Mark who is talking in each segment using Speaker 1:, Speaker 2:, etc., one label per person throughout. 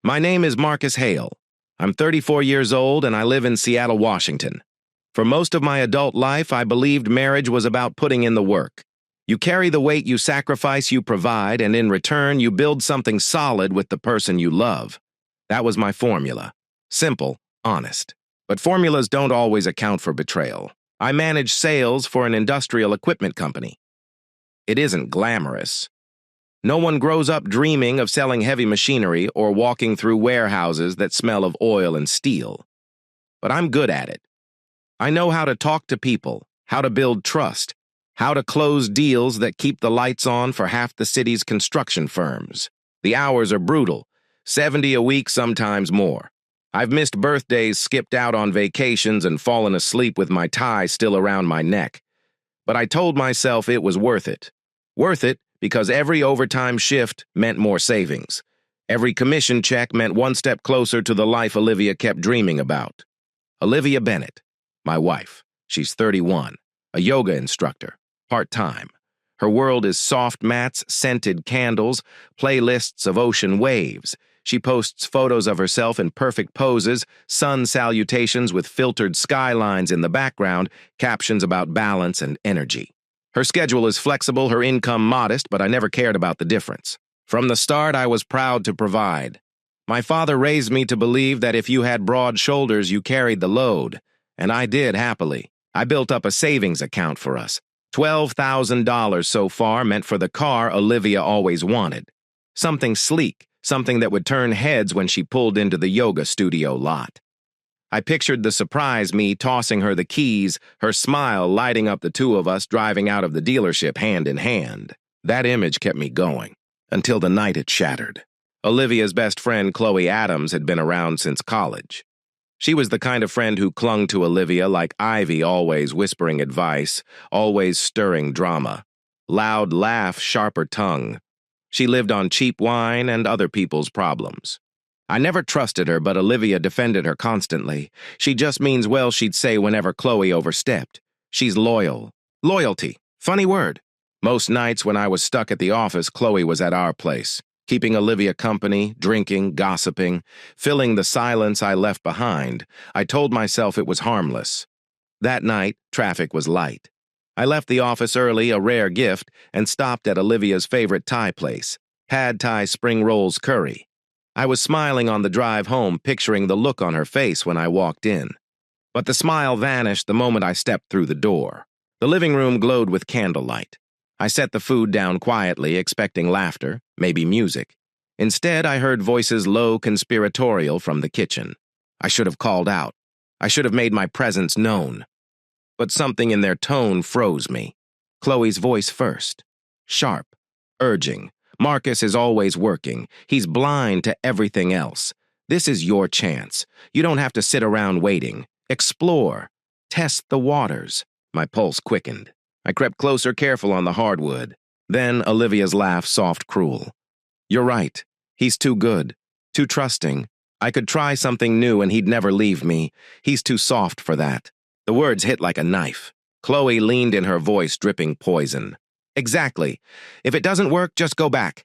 Speaker 1: My name is Marcus Hale. I'm 34 years old and I live in Seattle, Washington. For most of my adult life, I believed marriage was about putting in the work. You carry the weight, you sacrifice, you provide, and in return, you build something solid with the person you love. That was my formula. Simple, honest. But formulas don't always account for betrayal. I manage sales for an industrial equipment company. It isn't glamorous. No one grows up dreaming of selling heavy machinery or walking through warehouses that smell of oil and steel. But I'm good at it. I know how to talk to people, how to build trust, how to close deals that keep the lights on for half the city's construction firms. The hours are brutal, 70 a week, sometimes more. I've missed birthdays, skipped out on vacations, and fallen asleep with my tie still around my neck. But I told myself it was worth it. Worth it because every overtime shift meant more savings. Every commission check meant one step closer to the life Olivia kept dreaming about. Olivia Bennett, my wife. She's 31, a yoga instructor, part-time. Her world is soft mats, scented candles, playlists of ocean waves. She posts photos of herself in perfect poses, sun salutations with filtered skylines in the background, captions about balance and energy. Her schedule is flexible, her income modest, but I never cared about the difference. From the start, I was proud to provide. My father raised me to believe that if you had broad shoulders, you carried the load, and I did happily. I built up a savings account for us. $12,000 so far, meant for the car Olivia always wanted. Something sleek, something that would turn heads when she pulled into the yoga studio lot. I pictured the surprise me tossing her the keys, her smile lighting up the two of us driving out of the dealership hand in hand. That image kept me going, until the night it shattered. Olivia's best friend, Chloe Adams, had been around since college. She was the kind of friend who clung to Olivia like ivy, always whispering advice, always stirring drama. Loud laugh, sharper tongue. She lived on cheap wine and other people's problems. I never trusted her, but Olivia defended her constantly. She just means well, she'd say whenever Chloe overstepped. She's loyal. Loyalty. Funny word. Most nights when I was stuck at the office, Chloe was at our place, keeping Olivia company, drinking, gossiping, filling the silence I left behind. I told myself it was harmless. That night, traffic was light. I left the office early, a rare gift, and stopped at Olivia's favorite Thai place, Pad Thai Spring Rolls Curry. I was smiling on the drive home, picturing the look on her face when I walked in. But the smile vanished the moment I stepped through the door. The living room glowed with candlelight. I set the food down quietly, expecting laughter, maybe music. Instead, I heard voices low, conspiratorial from the kitchen. I should have called out. I should have made my presence known. But something in their tone froze me. Chloe's voice first. Sharp, urging. Marcus is always working. He's blind to everything else. This is your chance. You don't have to sit around waiting. Explore. Test the waters. My pulse quickened. I crept closer, careful on the hardwood. Then Olivia's laugh, soft, cruel. You're right. He's too good. Too trusting. I could try something new and he'd never leave me. He's too soft for that. The words hit like a knife. Chloe leaned in, her voice dripping poison. Exactly. If it doesn't work, just go back.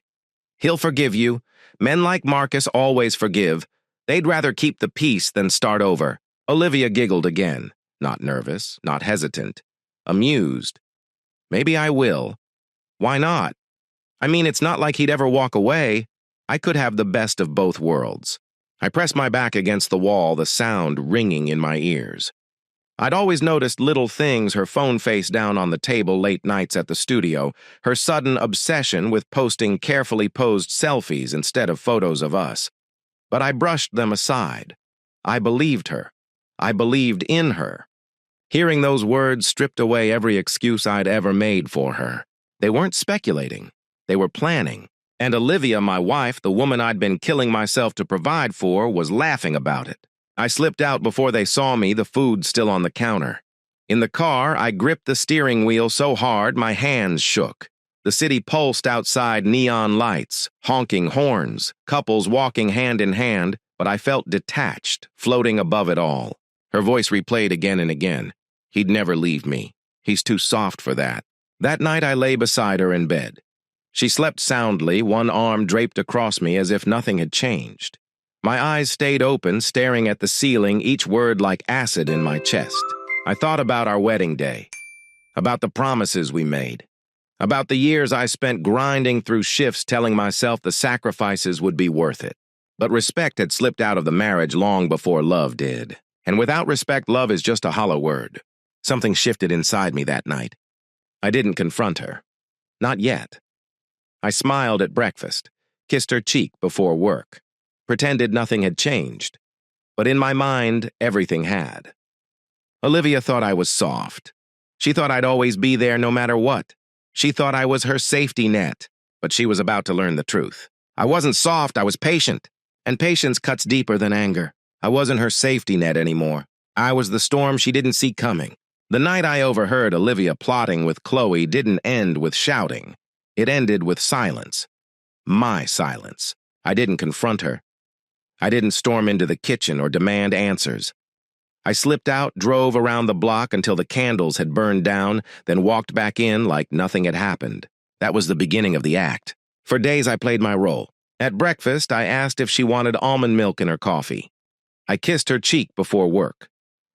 Speaker 1: He'll forgive you. Men like Marcus always forgive. They'd rather keep the peace than start over. Olivia giggled again. Not nervous, not hesitant. Amused. Maybe I will. Why not? I mean, it's not like he'd ever walk away. I could have the best of both worlds. I pressed my back against the wall, the sound ringing in my ears. I'd always noticed little things, her phone face down on the table late nights at the studio, her sudden obsession with posting carefully posed selfies instead of photos of us. But I brushed them aside. I believed her. I believed in her. Hearing those words stripped away every excuse I'd ever made for her. They weren't speculating. They were planning. And Olivia, my wife, the woman I'd been killing myself to provide for, was laughing about it. I slipped out before they saw me, the food still on the counter. In the car, I gripped the steering wheel so hard my hands shook. The city pulsed outside, neon lights, honking horns, couples walking hand in hand, but I felt detached, floating above it all. Her voice replayed again and again. He'd never leave me. He's too soft for that. That night I lay beside her in bed. She slept soundly, one arm draped across me as if nothing had changed. My eyes stayed open, staring at the ceiling, each word like acid in my chest. I thought about our wedding day, about the promises we made, about the years I spent grinding through shifts telling myself the sacrifices would be worth it. But respect had slipped out of the marriage long before love did. And without respect, love is just a hollow word. Something shifted inside me that night. I didn't confront her. Not yet. I smiled at breakfast, kissed her cheek before work, pretended nothing had changed. But in my mind, everything had. Olivia thought I was soft. She thought I'd always be there no matter what. She thought I was her safety net, but she was about to learn the truth. I wasn't soft, I was patient. And patience cuts deeper than anger. I wasn't her safety net anymore. I was the storm she didn't see coming. The night I overheard Olivia plotting with Chloe didn't end with shouting. It ended with silence. My silence. I didn't confront her. I didn't storm into the kitchen or demand answers. I slipped out, drove around the block until the candles had burned down, then walked back in like nothing had happened. That was the beginning of the act. For days I played my role. At breakfast, I asked if she wanted almond milk in her coffee. I kissed her cheek before work.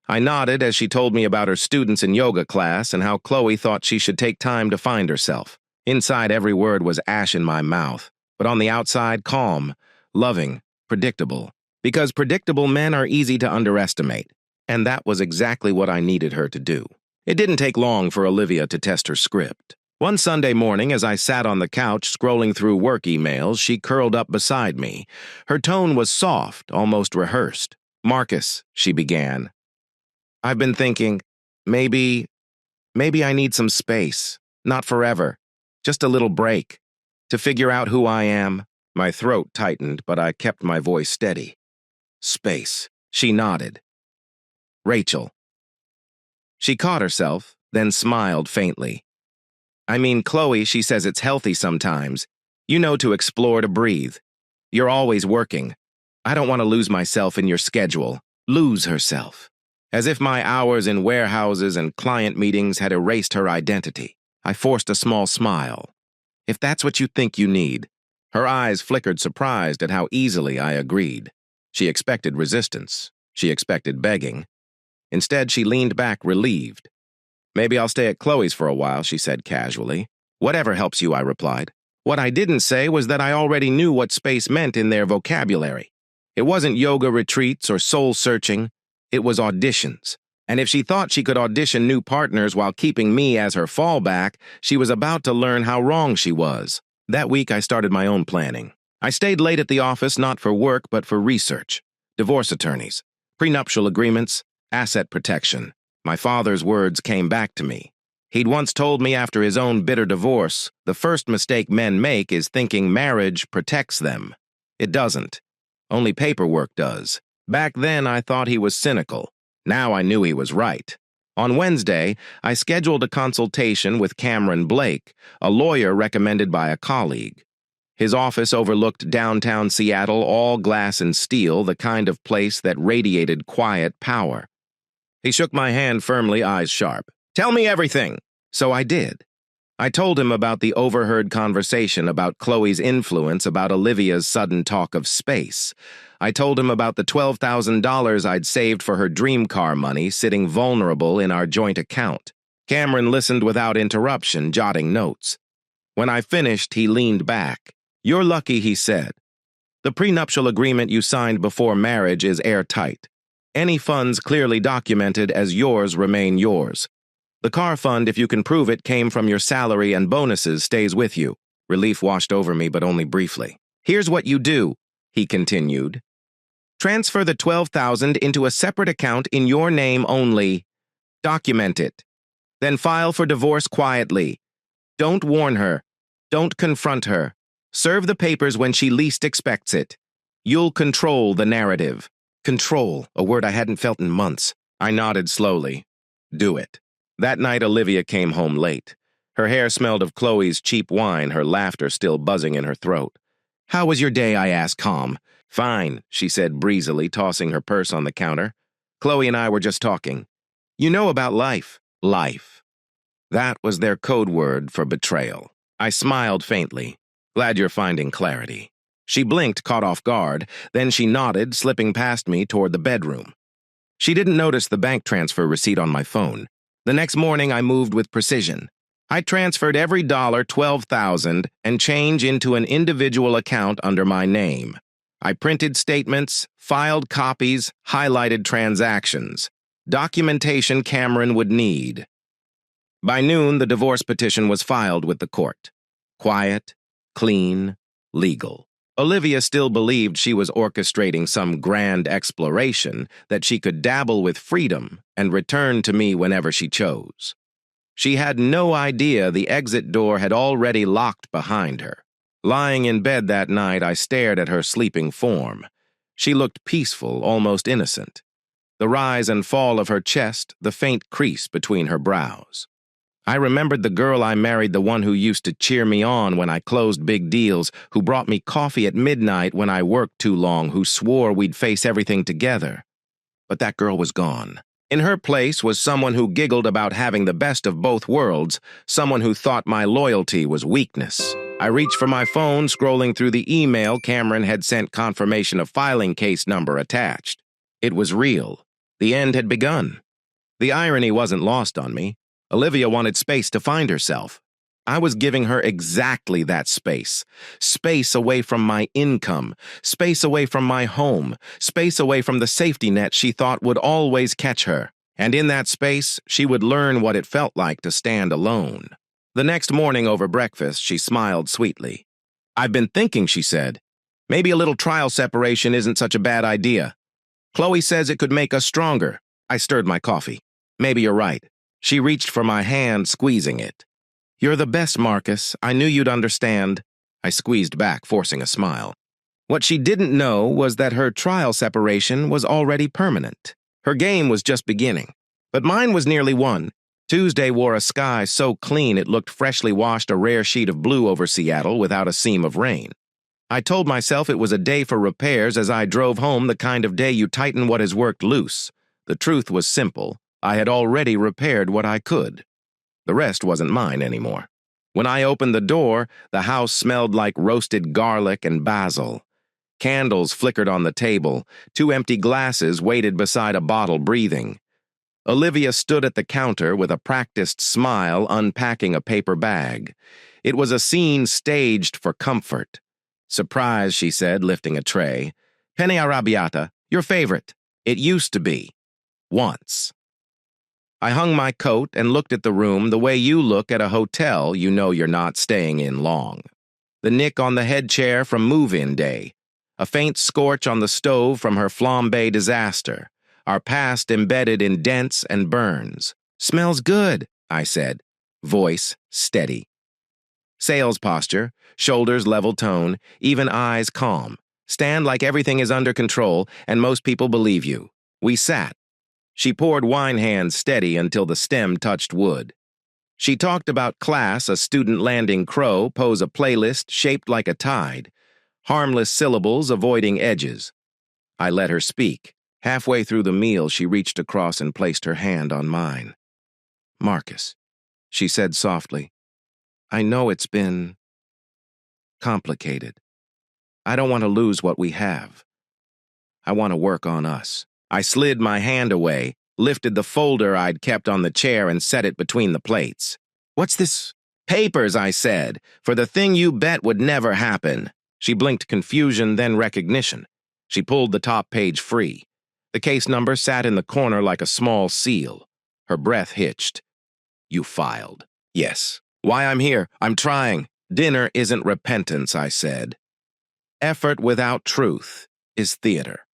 Speaker 1: I nodded as she told me about her students in yoga class and how Chloe thought she should take time to find herself. Inside, every word was ash in my mouth, but on the outside, calm, loving, predictable. Because predictable men are easy to underestimate. And that was exactly what I needed her to do. It didn't take long for Olivia to test her script. One Sunday morning, as I sat on the couch scrolling through work emails, she curled up beside me. Her tone was soft, almost rehearsed. "Marcus," she began, "I've been thinking, maybe I need some space. Not forever. Just a little break. To figure out who I am." My throat tightened, but I kept my voice steady. "Space." She nodded. "Rachel." She caught herself, then smiled faintly. "I mean, Chloe, she says it's healthy sometimes. You know, to explore, to breathe. You're always working. I don't want to lose myself in your schedule." Lose herself. As if my hours in warehouses and client meetings had erased her identity. I forced a small smile. "If that's what you think you need." Her eyes flickered, surprised at how easily I agreed. She expected resistance. She expected begging. Instead, she leaned back, relieved. "Maybe I'll stay at Chloe's for a while," she said casually. "Whatever helps you," I replied. What I didn't say was that I already knew what space meant in their vocabulary. It wasn't yoga retreats or soul-searching. It was auditions. And if she thought she could audition new partners while keeping me as her fallback, she was about to learn how wrong she was. That week, I started my own planning. I stayed late at the office, not for work, but for research. Divorce attorneys, prenuptial agreements, asset protection. My father's words came back to me. He'd once told me after his own bitter divorce, the first mistake men make is thinking marriage protects them. It doesn't. Only paperwork does. Back then, I thought he was cynical. Now I knew he was right. On Wednesday, I scheduled a consultation with Cameron Blake, a lawyer recommended by a colleague. His office overlooked downtown Seattle, all glass and steel, the kind of place that radiated quiet power. He shook my hand firmly, eyes sharp. "Tell me everything." So I did. I told him about the overheard conversation about Chloe's influence, about Olivia's sudden talk of space. I told him about the $12,000 I'd saved for her dream car money sitting vulnerable in our joint account. Cameron listened without interruption, jotting notes. When I finished, he leaned back. "You're lucky," he said. "The prenuptial agreement you signed before marriage is airtight. Any funds clearly documented as yours remain yours. The car fund, if you can prove it, came from your salary and bonuses, stays with you." Relief washed over me, but only briefly. "Here's what you do," he continued. "Transfer the $12,000 into a separate account in your name only. Document it. Then file for divorce quietly. Don't warn her. Don't confront her. Serve the papers when she least expects it. You'll control the narrative." Control, a word I hadn't felt in months. I nodded slowly. "Do it." That night, Olivia came home late. Her hair smelled of Chloe's cheap wine, her laughter still buzzing in her throat. "How was your day?" I asked, calm. "Fine," she said breezily, tossing her purse on the counter. "Chloe and I were just talking. You know about life." Life. That was their code word for betrayal. I smiled faintly. "Glad you're finding clarity." She blinked, caught off guard, then she nodded, slipping past me toward the bedroom. She didn't notice the bank transfer receipt on my phone. The next morning, I moved with precision. I transferred every dollar, 12,000, and change into an individual account under my name. I printed statements, filed copies, highlighted transactions. Documentation Cameron would need. By noon, the divorce petition was filed with the court. Quiet, clean, legal. Olivia still believed she was orchestrating some grand exploration, that she could dabble with freedom and return to me whenever she chose. She had no idea the exit door had already locked behind her. Lying in bed that night, I stared at her sleeping form. She looked peaceful, almost innocent. The rise and fall of her chest, the faint crease between her brows. I remembered the girl I married, the one who used to cheer me on when I closed big deals, who brought me coffee at midnight when I worked too long, who swore we'd face everything together. But that girl was gone. In her place was someone who giggled about having the best of both worlds, someone who thought my loyalty was weakness. I reached for my phone, scrolling through the email Cameron had sent, confirmation of filing case number attached. It was real. The end had begun. The irony wasn't lost on me. Olivia wanted space to find herself. I was giving her exactly that space. Space away from my income, space away from my home, space away from the safety net she thought would always catch her. And in that space, she would learn what it felt like to stand alone. The next morning over breakfast, she smiled sweetly. "I've been thinking," she said. "Maybe a little trial separation isn't such a bad idea. Chloe says it could make us stronger." I stirred my coffee. "Maybe you're right." She reached for my hand, squeezing it. "You're the best, Marcus. I knew you'd understand." I squeezed back, forcing a smile. What she didn't know was that her trial separation was already permanent. Her game was just beginning. But mine was nearly won. Tuesday wore a sky so clean it looked freshly washed, a rare sheet of blue over Seattle without a seam of rain. I told myself it was a day for repairs as I drove home, the kind of day you tighten what has worked loose. The truth was simple. I had already repaired what I could. The rest wasn't mine anymore. When I opened the door, the house smelled like roasted garlic and basil. Candles flickered on the table. 2 empty glasses waited beside a bottle, breathing. Olivia stood at the counter with a practiced smile, unpacking a paper bag. It was a scene staged for comfort. "Surprise," she said, lifting a tray. "Penne arrabbiata, your favorite. It used to be. Once." I hung my coat and looked at the room the way you look at a hotel you know you're not staying in long. The nick on the head chair from move-in day. A faint scorch on the stove from her flambe disaster. Our past embedded in dents and burns. "Smells good," I said, voice steady. Sales posture, shoulders level tone, even eyes calm. Stand like everything is under control and most people believe you. We sat. She poured wine hands steady until the stem touched wood. She talked about class, a student landing crow, pose a playlist shaped like a tide. Harmless syllables avoiding edges. I let her speak. Halfway through the meal, she reached across and placed her hand on mine. "Marcus," she said softly, "I know it's been complicated. I don't want to lose what we have. I want to work on us." I slid my hand away, lifted the folder I'd kept on the chair and set it between the plates. "What's this?" "Papers," I said, "for the thing you bet would never happen." She blinked confusion, then recognition. She pulled the top page free. The case number sat in the corner like a small seal. Her breath hitched. "You filed." "Yes." "Why I'm here? I'm trying." "Dinner isn't repentance," I said. "Effort without truth is theater."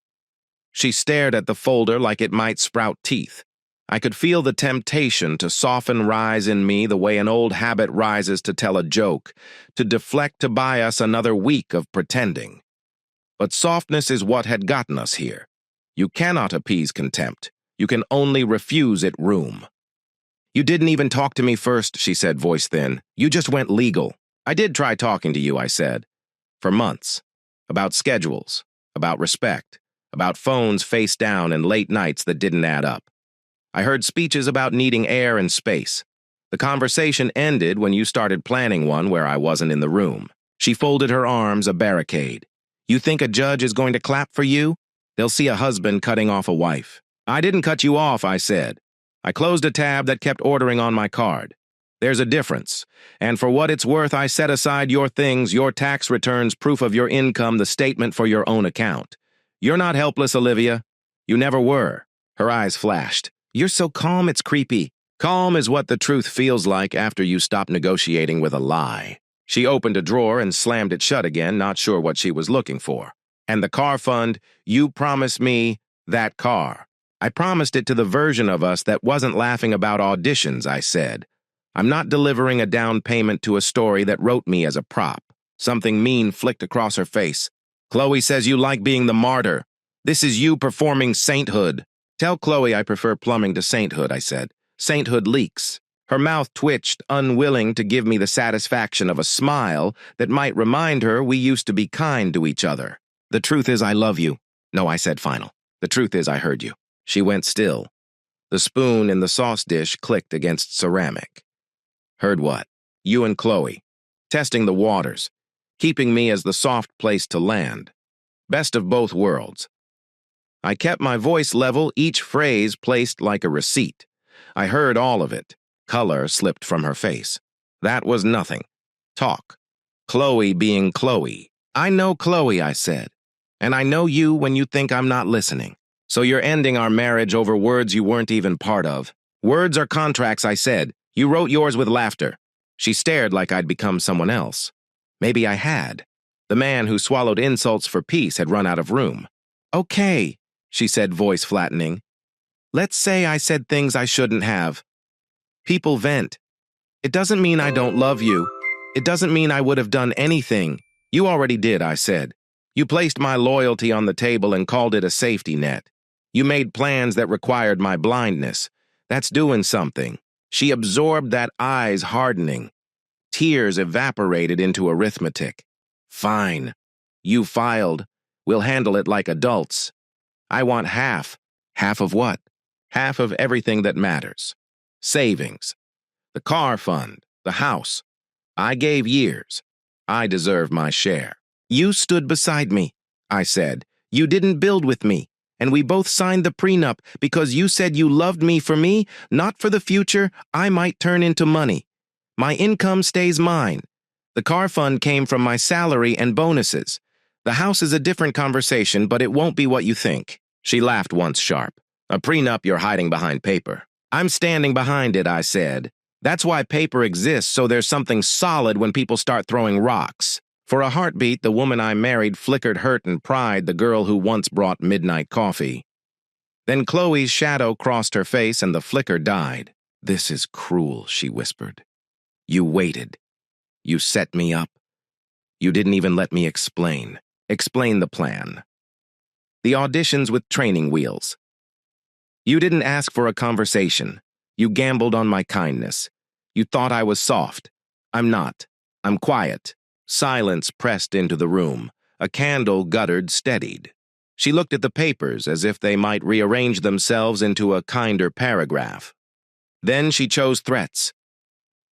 Speaker 1: She stared at the folder like it might sprout teeth. I could feel the temptation to soften rise in me the way an old habit rises to tell a joke, to deflect, to buy us another week of pretending. But softness is what had gotten us here. You cannot appease contempt. You can only refuse it room. "You didn't even talk to me first," she said, voice thin. "You just went legal." "I did try talking to you," I said. "For months. About schedules. About respect. About phones face down and late nights that didn't add up. I heard speeches about needing air and space. The conversation ended when you started planning one where I wasn't in the room." She folded her arms, a barricade. You think a judge is going to clap for you? They'll see a husband cutting off a wife. I didn't cut you off, I said. I closed a tab that kept ordering on my card. There's a difference, and for what it's worth, I set aside your things, your tax returns, proof of your income, the statement for your own account. You're not helpless, Olivia. You never were. Her eyes flashed. You're so calm, it's creepy. Calm is what the truth feels like after you stop negotiating with a lie. She opened a drawer and slammed it shut again, not sure what she was looking for. And the car fund, you promised me that car. I promised it to the version of us that wasn't laughing about auditions, I said. I'm not delivering a down payment to a story that wrote me as a prop. Something mean flicked across her face. Chloe says you like being the martyr. This is you performing sainthood. Tell Chloe I prefer plumbing to sainthood, I said. Sainthood leaks. Her mouth twitched, unwilling to give me the satisfaction of a smile that might remind her we used to be kind to each other. The truth is I love you. No, I said final. The truth is I heard you. She went still. The spoon in the sauce dish clicked against ceramic. Heard what? You and Chloe. Testing the waters. Keeping me as the soft place to land. Best of both worlds. I kept my voice level, each phrase placed like a receipt. I heard all of it. Color slipped from her face. That was nothing. Talk. Chloe being Chloe. I know Chloe, I said. And I know you when you think I'm not listening. So you're ending our marriage over words you weren't even part of. Words are contracts, I said. You wrote yours with laughter. She stared like I'd become someone else. Maybe I had. The man who swallowed insults for peace had run out of room. Okay, she said, voice flattening. Let's say I said things I shouldn't have. People vent. It doesn't mean I don't love you. It doesn't mean I would have done anything. You already did, I said. You placed my loyalty on the table and called it a safety net. You made plans that required my blindness. That's doing something. She absorbed that, eyes hardening. Tears evaporated into arithmetic. Fine. You filed. We'll handle it like adults. I want half. Half of what? Half of everything that matters. Savings. The car fund. The house. I gave years. I deserve my share. You stood beside me, I said. You didn't build with me. And we both signed the prenup because you said you loved me for me, not for the future I might turn into money. My income stays mine. The car fund came from my salary and bonuses. The house is a different conversation, but it won't be what you think. She laughed once sharp. A prenup you're hiding behind paper. I'm standing behind it, I said. That's why paper exists, so there's something solid when people start throwing rocks. For a heartbeat, the woman I married flickered hurt and pride, the girl who once brought midnight coffee. Then Chloe's shadow crossed her face and the flicker died. This is cruel, she whispered. You waited. You set me up. You didn't even let me explain. Explain the plan. The auditions with training wheels. You didn't ask for a conversation. You gambled on my kindness. You thought I was soft. I'm not. I'm quiet. Silence pressed into the room. A candle guttered steadied. She looked at the papers as if they might rearrange themselves into a kinder paragraph. Then she chose threats.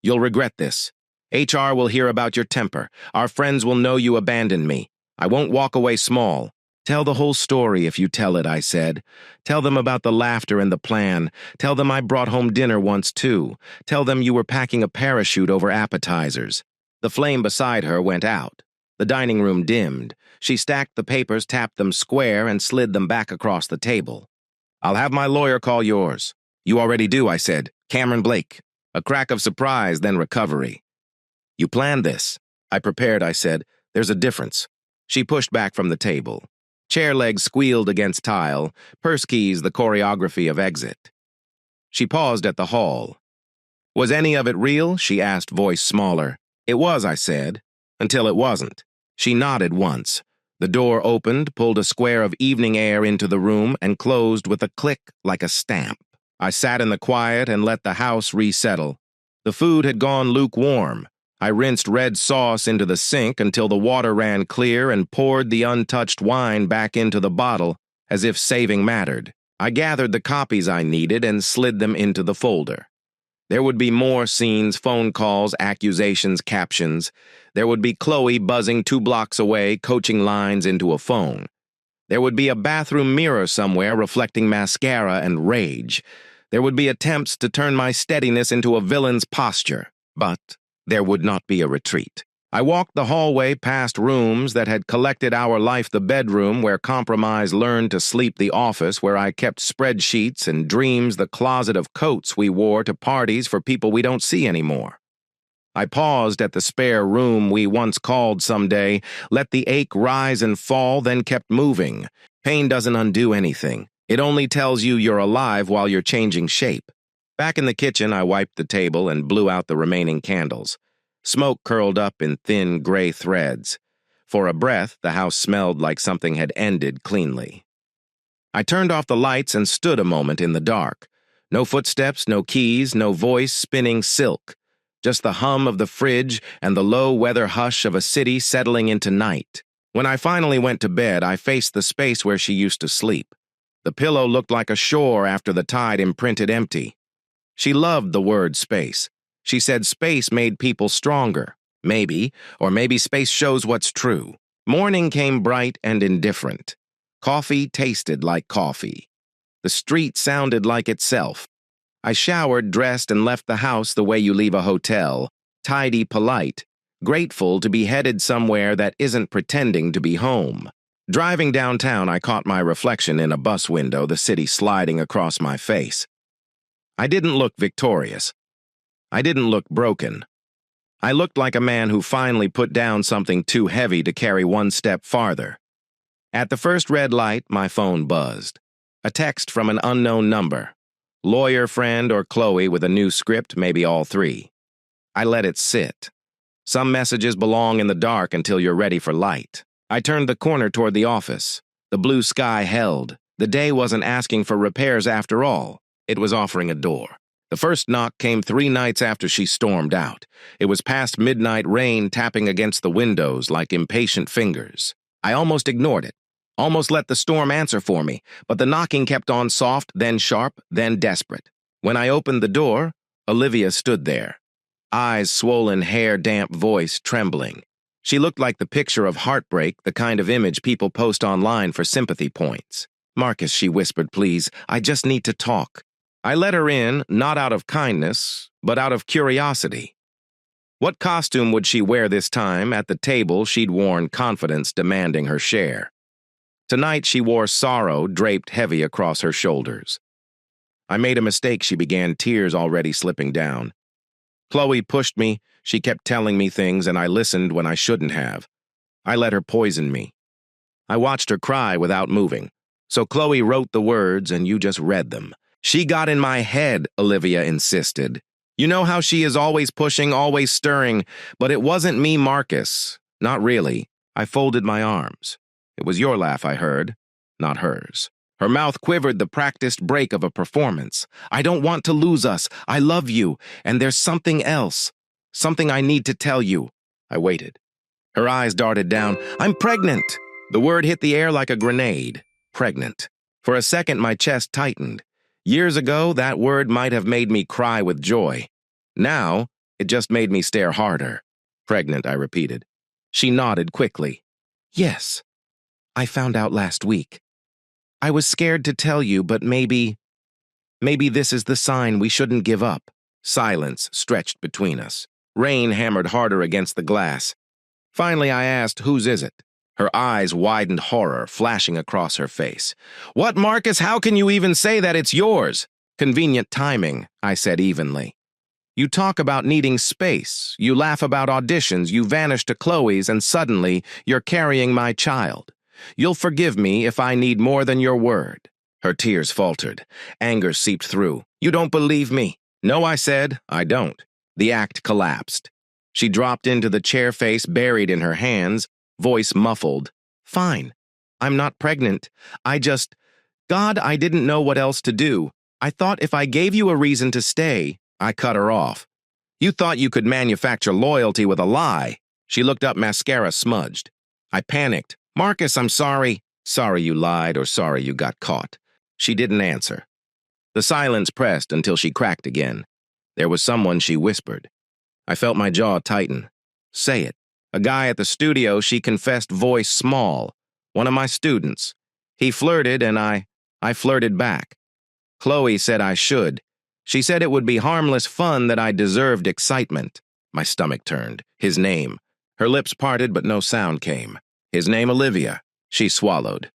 Speaker 1: You'll regret this. HR will hear about your temper. Our friends will know you abandoned me. I won't walk away small. Tell the whole story if you tell it, I said. Tell them about the laughter and the plan. Tell them I brought home dinner once too. Tell them you were packing a parachute over appetizers. The flame beside her went out. The dining room dimmed. She stacked the papers, tapped them square, and slid them back across the table. I'll have my lawyer call yours. You already do, I said. Cameron Blake. A crack of surprise, then recovery. You planned this. I prepared, I said. There's a difference. She pushed back from the table. Chair legs squealed against tile, purse keys the choreography of exit. She paused at the hall. Was any of it real? She asked, voice smaller. It was, I said, until it wasn't. She nodded once. The door opened, pulled a square of evening air into the room, and closed with a click like a stamp. I sat in the quiet and let the house resettle. The food had gone lukewarm. I rinsed red sauce into the sink until the water ran clear and poured the untouched wine back into the bottle, as if saving mattered. I gathered the copies I needed and slid them into the folder. There would be more scenes, phone calls, accusations, captions. There would be Chloe buzzing 2 blocks away, coaching lines into a phone. There would be a bathroom mirror somewhere reflecting mascara and rage. There would be attempts to turn my steadiness into a villain's posture. But there would not be a retreat. I walked the hallway past rooms that had collected our life, the bedroom where compromise learned to sleep, the office where I kept spreadsheets and dreams, the closet of coats we wore to parties for people we don't see anymore. I paused at the spare room we once called someday, let the ache rise and fall, then kept moving. Pain doesn't undo anything. It only tells you you're alive while you're changing shape. Back in the kitchen, I wiped the table and blew out the remaining candles. Smoke curled up in thin gray threads. For a breath, the house smelled like something had ended cleanly. I turned off the lights and stood a moment in the dark. No footsteps, no keys, no voice spinning silk. Just the hum of the fridge and the low-weather hush of a city settling into night. When I finally went to bed, I faced the space where she used to sleep. The pillow looked like a shore after the tide imprinted empty. She loved the word space. She said space made people stronger. Maybe, or maybe space shows what's true. Morning came bright and indifferent. Coffee tasted like coffee. The street sounded like itself. I showered, dressed, and left the house the way you leave a hotel, tidy, polite, grateful to be headed somewhere that isn't pretending to be home. Driving downtown, I caught my reflection in a bus window, the city sliding across my face. I didn't look victorious. I didn't look broken. I looked like a man who finally put down something too heavy to carry one step farther. At the first red light, my phone buzzed. A text from an unknown number. Lawyer friend or Chloe with a new script, maybe all three. I let it sit. Some messages belong in the dark until you're ready for light. I turned the corner toward the office. The blue sky held. The day wasn't asking for repairs after all. It was offering a door. The first knock came 3 nights after she stormed out. It was past midnight, rain tapping against the windows like impatient fingers. I almost ignored it, almost let the storm answer for me, but the knocking kept on soft, then sharp, then desperate. When I opened the door, Olivia stood there. Eyes swollen, hair damp, voice trembling. She looked like the picture of heartbreak, the kind of image people post online for sympathy points. "Marcus," she whispered, "please, I just need to talk." I let her in, not out of kindness, but out of curiosity. What costume would she wear this time? At the table, she'd worn confidence demanding her share. Tonight, she wore sorrow draped heavy across her shoulders. I made a mistake, she began, tears already slipping down. Chloe pushed me, she kept telling me things, and I listened when I shouldn't have. I let her poison me. I watched her cry without moving. So Chloe wrote the words, and you just read them. "She got in my head," Olivia insisted. "You know how she is always pushing, always stirring, but it wasn't me, Marcus. Not really." I folded my arms. It was your laugh I heard, not hers. Her mouth quivered, the practiced break of a performance. "I don't want to lose us. I love you, and there's something else. Something I need to tell you." I waited. Her eyes darted down. "I'm pregnant." The word hit the air like a grenade. Pregnant. For a second, my chest tightened. Years ago, that word might have made me cry with joy. Now, it just made me stare harder. "Pregnant," I repeated. She nodded quickly. "Yes. I found out last week. I was scared to tell you, but maybe this is the sign we shouldn't give up." Silence stretched between us. Rain hammered harder against the glass. Finally, I asked, "Whose is it?" Her eyes widened, horror flashing across her face. "What, Marcus? How can you even say that it's yours?" "Convenient timing," I said evenly. "You talk about needing space. You laugh about auditions. You vanish to Chloe's, and suddenly you're carrying my child. You'll forgive me if I need more than your word." Her tears faltered. Anger seeped through. "You don't believe me." "No," I said, "I don't." The act collapsed. She dropped into the chair, face buried in her hands, voice muffled. "Fine. I'm not pregnant. God, I didn't know what else to do. I thought if I gave you a reason to stay." I cut her off. "You thought you could manufacture loyalty with a lie." She looked up, mascara smudged. I panicked. "Marcus, I'm sorry." "Sorry you lied or sorry you got caught?" She didn't answer. The silence pressed until she cracked again. There was someone, she whispered. I felt my jaw tighten. Say it. A guy at the studio, she confessed, voice small. One of my students. He flirted and I flirted back. Chloe said I should. She said it would be harmless fun, that I deserved excitement. My stomach turned. His name. Her lips parted, but no sound came. His name, Olivia. She swallowed.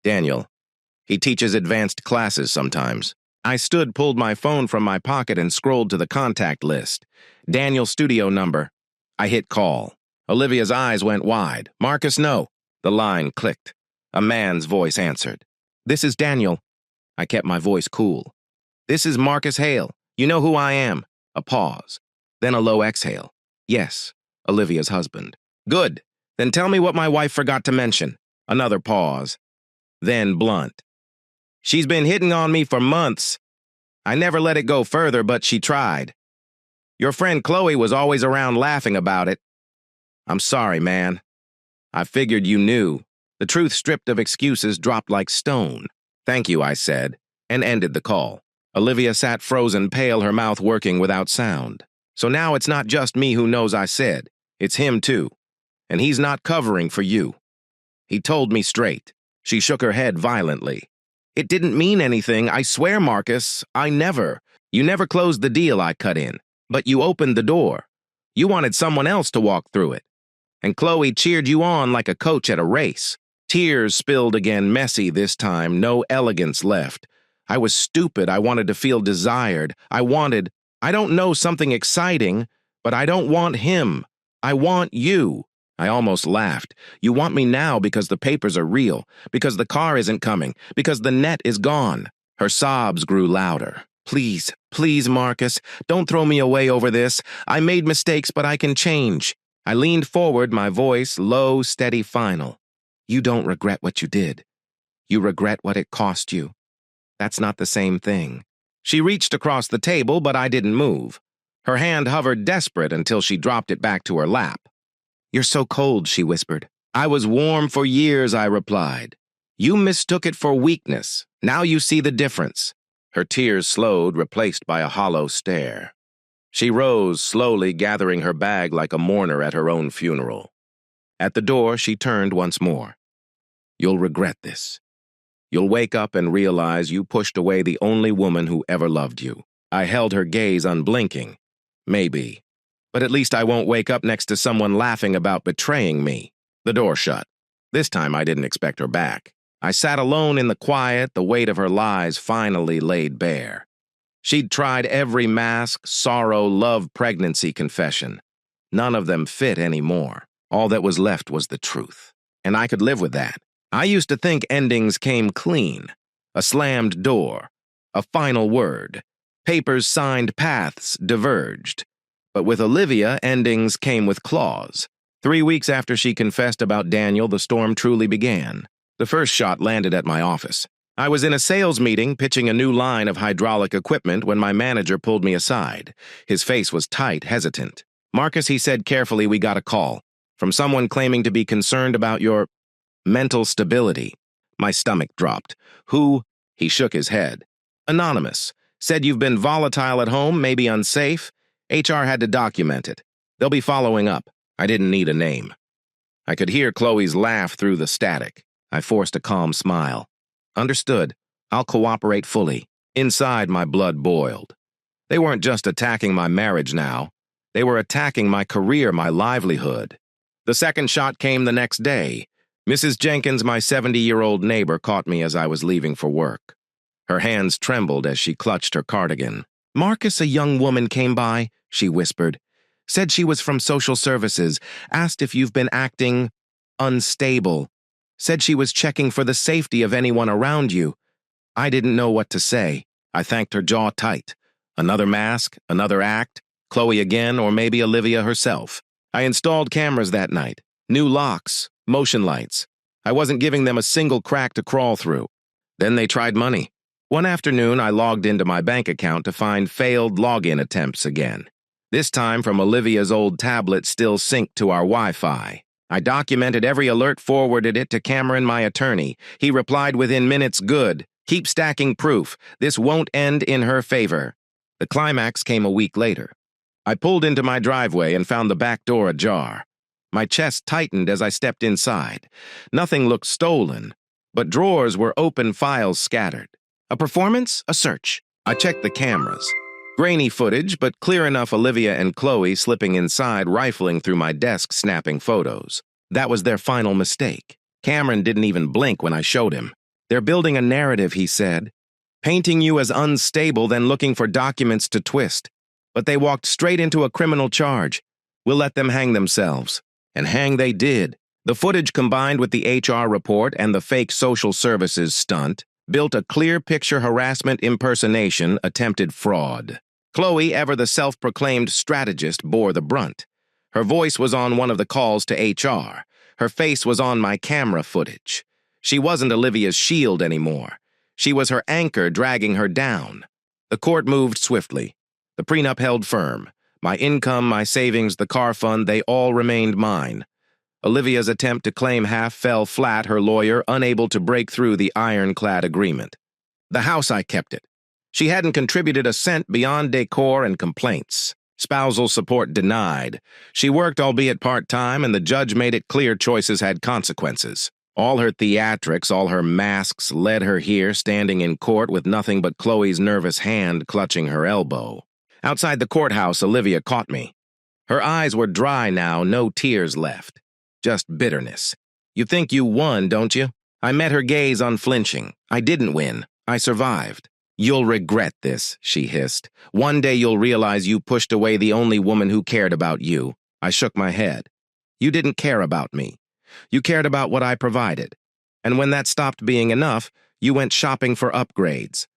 Speaker 1: Daniel. He teaches advanced classes sometimes. I stood, pulled my phone from my pocket, and scrolled to the contact list. Daniel's studio number. I hit call. Olivia's eyes went wide. Marcus, no. The line clicked. A man's voice answered. This is Daniel. I kept my voice cool. This is Marcus Hale. You know who I am. A pause. Then a low exhale. Yes, Olivia's husband. Good. Then tell me what my wife forgot to mention. Another pause. Then blunt. She's been hitting on me for months. I never let it go further, but she tried. Your friend Chloe was always around laughing about it. I'm sorry, man. I figured you knew. The truth, stripped of excuses, dropped like stone. Thank you, I said, and ended the call. Olivia sat frozen, pale, her mouth working without sound. So now it's not just me who knows I said. It's him, too. And he's not covering for you. He told me straight. She shook her head violently. It didn't mean anything, I swear, Marcus. You never closed the deal I cut in, but you opened the door. You wanted someone else to walk through it. And Chloe cheered you on like a coach at a race. Tears spilled again, messy this time, no elegance left. I was stupid. I wanted to feel desired. I don't know, something exciting, but I don't want him. I want you. I almost laughed. You want me now because the papers are real, because the car isn't coming, because the net is gone. Her sobs grew louder. Please, please, Marcus, don't throw me away over this. I made mistakes, but I can change. I leaned forward, my voice low, steady, final. You don't regret what you did. You regret what it cost you. That's not the same thing. She reached across the table, but I didn't move. Her hand hovered desperate until she dropped it back to her lap. You're so cold, she whispered. I was warm for years, I replied. You mistook it for weakness. Now you see the difference. Her tears slowed, replaced by a hollow stare. She rose, slowly gathering her bag like a mourner at her own funeral. At the door, she turned once more. You'll regret this. You'll wake up and realize you pushed away the only woman who ever loved you. I held her gaze unblinking. Maybe. But at least I won't wake up next to someone laughing about betraying me. The door shut. This time I didn't expect her back. I sat alone in the quiet, the weight of her lies finally laid bare. She'd tried every mask, sorrow, love, pregnancy confession. None of them fit anymore. All that was left was the truth. And I could live with that. I used to think endings came clean. A slammed door. A final word. Papers signed, paths diverged. But with Olivia, endings came with claws. 3 weeks after she confessed about Daniel, the storm truly began. The first shot landed at my office. I was in a sales meeting pitching a new line of hydraulic equipment when my manager pulled me aside. His face was tight, hesitant. Marcus, he said carefully, we got a call from someone claiming to be concerned about your mental stability. My stomach dropped. Who? He shook his head. Anonymous. Said you've been volatile at home, maybe unsafe. HR had to document it. They'll be following up. I didn't need a name. I could hear Chloe's laugh through the static. I forced a calm smile. Understood. I'll cooperate fully. Inside, my blood boiled. They weren't just attacking my marriage now. They were attacking my career, my livelihood. The second shot came the next day. Mrs. Jenkins, my 70-year-old neighbor, caught me as I was leaving for work. Her hands trembled as she clutched her cardigan. Marcus, a young woman came by, she whispered. Said she was from social services, asked if you've been acting unstable. Said she was checking for the safety of anyone around you. I didn't know what to say. I thanked her, jaw tight. Another mask, another act, Chloe again, or maybe Olivia herself. I installed cameras that night. New locks, motion lights. I wasn't giving them a single crack to crawl through. Then they tried money. One afternoon, I logged into my bank account to find failed login attempts again. This time from Olivia's old tablet still synced to our Wi-Fi. I documented every alert, forwarded it to Cameron, my attorney. He replied within minutes, good. Keep stacking proof. This won't end in her favor. The climax came a week later. I pulled into my driveway and found the back door ajar. My chest tightened as I stepped inside. Nothing looked stolen, but drawers were open, files scattered. A performance? A search. I checked the cameras. Grainy footage, but clear enough. Olivia and Chloe slipping inside, rifling through my desk, snapping photos. That was their final mistake. Cameron didn't even blink when I showed him. They're building a narrative, he said, painting you as unstable, then looking for documents to twist. But they walked straight into a criminal charge. We'll let them hang themselves. And hang they did. The footage combined with the HR report and the fake social services stunt built a clear picture harassment impersonation, attempted fraud. Chloe, ever the self-proclaimed strategist, bore the brunt. Her voice was on one of the calls to HR. Her face was on my camera footage. She wasn't Olivia's shield anymore. She was her anchor dragging her down. The court moved swiftly. The prenup held firm. My income, my savings, the car fund, they all remained mine. Olivia's attempt to claim half fell flat, her lawyer unable to break through the ironclad agreement. The house, I kept it. She hadn't contributed a cent beyond decor and complaints. Spousal support denied. She worked, albeit part-time, and the judge made it clear choices had consequences. All her theatrics, all her masks led her here, standing in court with nothing but Chloe's nervous hand clutching her elbow. Outside the courthouse, Olivia caught me. Her eyes were dry now, no tears left. Just bitterness. You think you won, don't you? I met her gaze unflinching. I didn't win. I survived. You'll regret this, she hissed. One day you'll realize you pushed away the only woman who cared about you. I shook my head. You didn't care about me. You cared about what I provided. And when that stopped being enough, you went shopping for upgrades.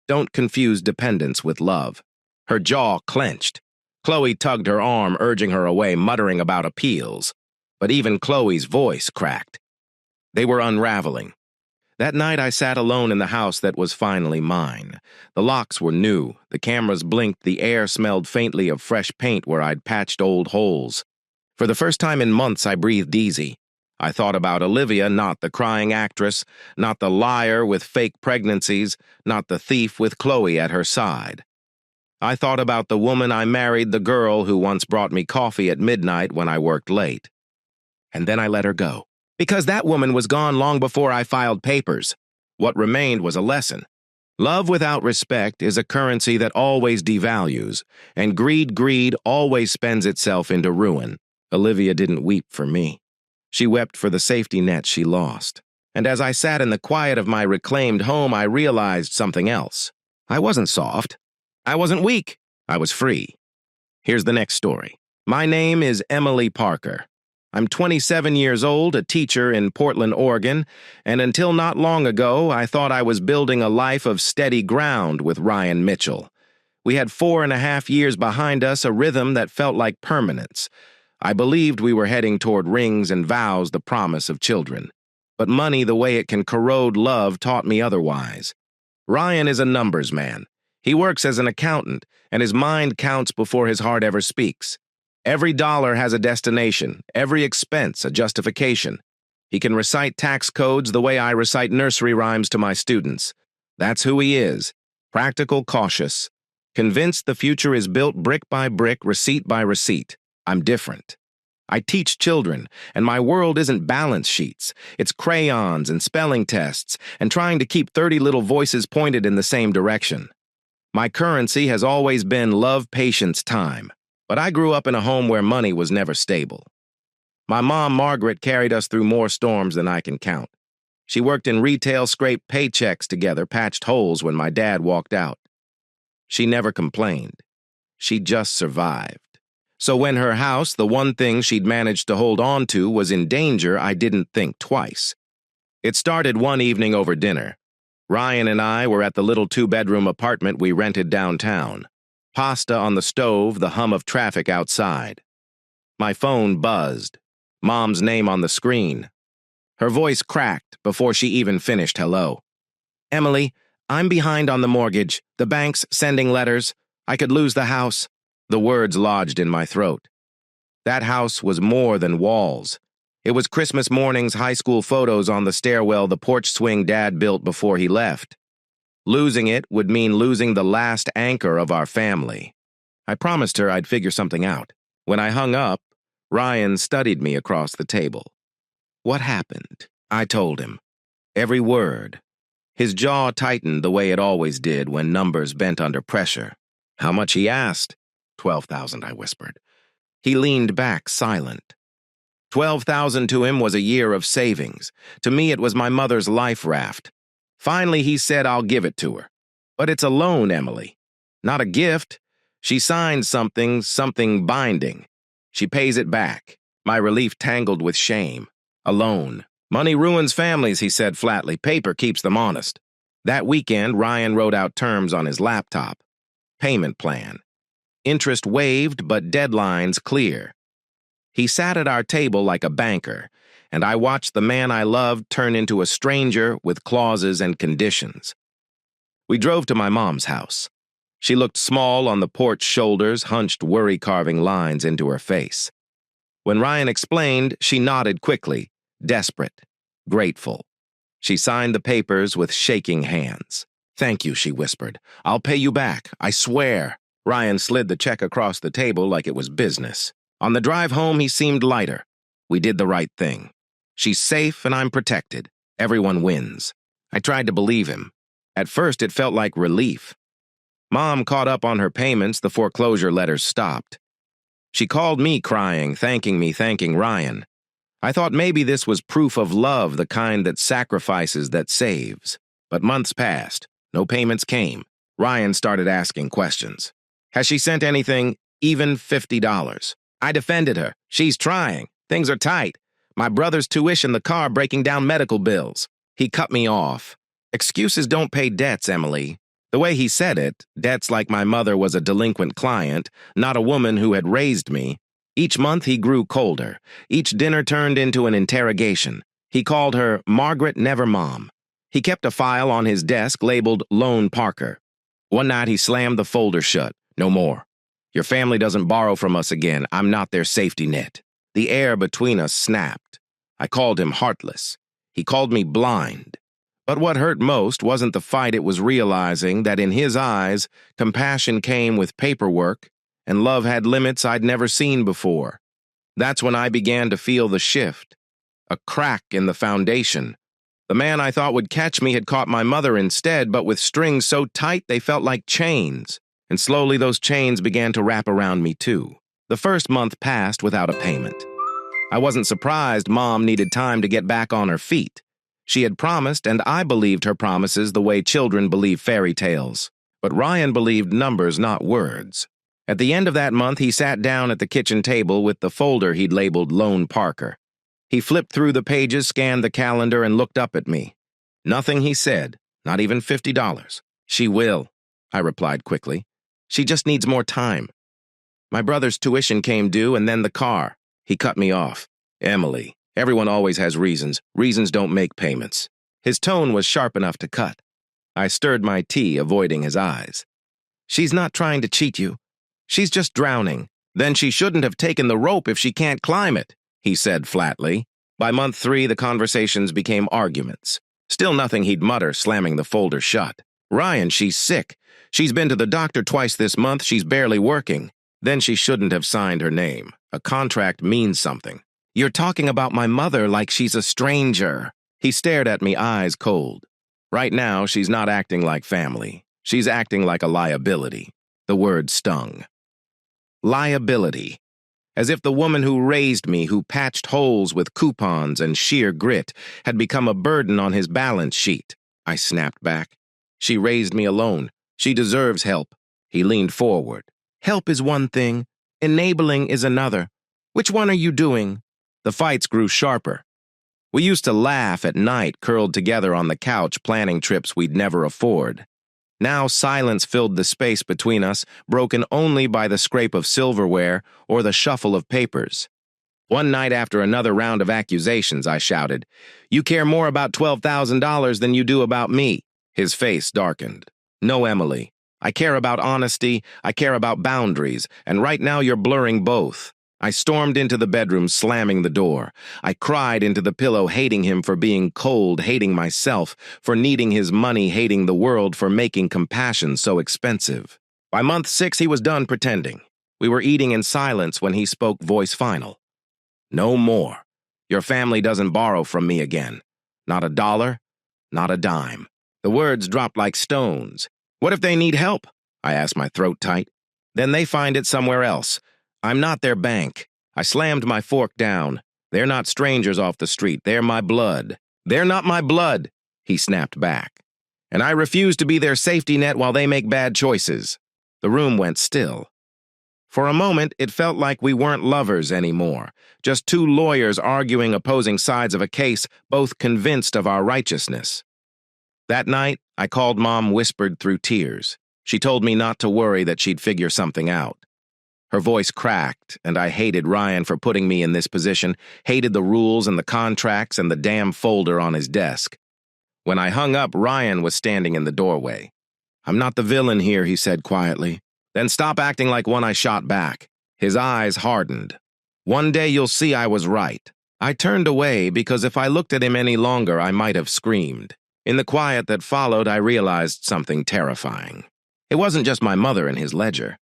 Speaker 1: Don't confuse dependence with love. Her jaw clenched. Chloe tugged her arm, urging her away, muttering about appeals. But even Chloe's voice cracked. They were unraveling. That night I sat alone in the house that was finally mine. The locks were new, the cameras blinked, the air smelled faintly of fresh paint where I'd patched old holes. For the first time in months I breathed easy. I thought about Olivia, not the crying actress, not the liar with fake pregnancies, not the thief with Chloe at her side. I thought about the woman I married, the girl who once brought me coffee at midnight when I worked late. And then I let her go. Because that woman was gone long before I filed papers. What remained was a lesson. Love without respect is a currency that always devalues, and greed always spends itself into ruin. Olivia didn't weep for me. She wept for the safety net she lost. And as I sat in the quiet of my reclaimed home, I realized something else. I wasn't soft. I wasn't weak. I was free. Here's the next story. My name is Emily Parker. I'm 27 years old, a teacher in Portland, Oregon, and until not long ago, I thought I was building a life of steady ground with Ryan Mitchell. We had 4.5 years behind us, a rhythm that felt like permanence. I believed we were heading toward rings and vows, the promise of children. But money, the way it can corrode love, taught me otherwise. Ryan is a numbers man. He works as an accountant, and his mind counts before his heart ever speaks. Every dollar has a destination, every expense a justification. He can recite tax codes the way I recite nursery rhymes to my students. That's who he is, practical, cautious. Convinced the future is built brick by brick, receipt by receipt. I'm different. I teach children, and my world isn't balance sheets. It's crayons and spelling tests, and trying to keep 30 little voices pointed in the same direction. My currency has always been love, patience, time. But I grew up in a home where money was never stable. My mom, Margaret, carried us through more storms than I can count. She worked in retail, scraped paychecks together, patched holes when my dad walked out. She never complained. She just survived. So when her house, the one thing she'd managed to hold on to, was in danger, I didn't think twice. It started one evening over dinner. Ryan and I were at the little 2-bedroom apartment we rented downtown. Pasta on the stove, the hum of traffic outside. My phone buzzed. Mom's name on the screen. Her voice cracked before she even finished hello. Emily, I'm behind on the mortgage. The bank's sending letters. I could lose the house. The words lodged in my throat. That house was more than walls. It was Christmas morning's high school photos on the stairwell, the porch swing Dad built before he left. Losing it would mean losing the last anchor of our family. I promised her I'd figure something out. When I hung up, Ryan studied me across the table. What happened? I told him. Every word. His jaw tightened the way it always did when numbers bent under pressure. How much he asked? 12,000, I whispered. He leaned back, silent. 12,000 to him was a year of savings. To me, it was my mother's life raft. Finally, he said I'll give it to her. But it's a loan, Emily. Not a gift. She signed something binding. She pays it back. My relief tangled with shame. A loan. Money ruins families, he said flatly. Paper keeps them honest. That weekend, Ryan wrote out terms on his laptop. Payment plan. Interest waived, but deadlines clear. He sat at our table like a banker, and I watched the man I loved turn into a stranger with clauses and conditions. We drove to my mom's house. She looked small on the porch shoulders, hunched worry-carving lines into her face. When Ryan explained, she nodded quickly, desperate, grateful. She signed the papers with shaking hands. "Thank you," she whispered. "I'll pay you back, I swear." Ryan slid the check across the table like it was business. On the drive home, he seemed lighter. We did the right thing. She's safe and I'm protected. Everyone wins. I tried to believe him. At first, it felt like relief. Mom caught up on her payments, the foreclosure letters stopped. She called me crying, thanking Ryan. I thought maybe this was proof of love, the kind that sacrifices, that saves. But months passed. No payments came. Ryan started asking questions. Has she sent anything, even $50? I defended her. She's trying. Things are tight. My brother's tuition, the car, breaking down medical bills. He cut me off. Excuses don't pay debts, Emily. The way he said it, debts like my mother was a delinquent client, not a woman who had raised me. Each month he grew colder. Each dinner turned into an interrogation. He called her Margaret Never Mom. He kept a file on his desk labeled Lone Parker. One night he slammed the folder shut. No more. Your family doesn't borrow from us again. I'm not their safety net. The air between us snapped. I called him heartless. He called me blind. But what hurt most wasn't the fight, it was realizing that in his eyes, compassion came with paperwork, and love had limits I'd never seen before. That's when I began to feel the shift. A crack in the foundation. The man I thought would catch me had caught my mother instead, but with strings so tight they felt like chains. And slowly those chains began to wrap around me too. The first month passed without a payment. I wasn't surprised Mom needed time to get back on her feet. She had promised, and I believed her promises the way children believe fairy tales. But Ryan believed numbers, not words. At the end of that month, he sat down at the kitchen table with the folder he'd labeled Lone Parker. He flipped through the pages, scanned the calendar, and looked up at me. Nothing he said, not even $50. She will, I replied quickly. She just needs more time. My brother's tuition came due, and then the car. He cut me off. Emily, everyone always has reasons. Reasons don't make payments. His tone was sharp enough to cut. I stirred my tea, avoiding his eyes. She's not trying to cheat you. She's just drowning. Then she shouldn't have taken the rope if she can't climb it, he said flatly. By month 3, the conversations became arguments. Still nothing he'd mutter, slamming the folder shut. Ryan, she's sick. She's been to the doctor twice this month. She's barely working. Then she shouldn't have signed her name. A contract means something. You're talking about my mother like she's a stranger. He stared at me, eyes cold. Right now, she's not acting like family. She's acting like a liability. The word stung. Liability. As if the woman who raised me, who patched holes with coupons and sheer grit, had become a burden on his balance sheet. I snapped back. She raised me alone. She deserves help. He leaned forward. Help is one thing. Enabling is another. Which one are you doing? The fights grew sharper. We used to laugh at night, curled together on the couch, planning trips we'd never afford. Now silence filled the space between us, broken only by the scrape of silverware or the shuffle of papers. One night after another round of accusations, I shouted, "You care more about $12,000 than you do about me." His face darkened. No, Emily. I care about honesty, I care about boundaries, and right now you're blurring both. I stormed into the bedroom, slamming the door. I cried into the pillow, hating him for being cold, hating myself, for needing his money, hating the world for making compassion so expensive. By month 6, he was done pretending. We were eating in silence when he spoke voice final. No more. Your family doesn't borrow from me again. Not a dollar, not a dime. The words dropped like stones. What if they need help? I asked, my throat tight. Then they find it somewhere else. I'm not their bank. I slammed my fork down. They're not strangers off the street. They're my blood. They're not my blood, he snapped back. And I refuse to be their safety net while they make bad choices. The room went still. For a moment, it felt like we weren't lovers anymore, just two lawyers arguing opposing sides of a case, both convinced of our righteousness. That night, I called Mom, whispered through tears. She told me not to worry, that she'd figure something out. Her voice cracked, and I hated Ryan for putting me in this position, hated the rules and the contracts and the damn folder on his desk. When I hung up, Ryan was standing in the doorway. I'm not the villain here, he said quietly. Then stop acting like one, I shot back. His eyes hardened. One day you'll see I was right. I turned away because if I looked at him any longer, I might have screamed. In the quiet that followed, I realized something terrifying. It wasn't just my mother in his ledger.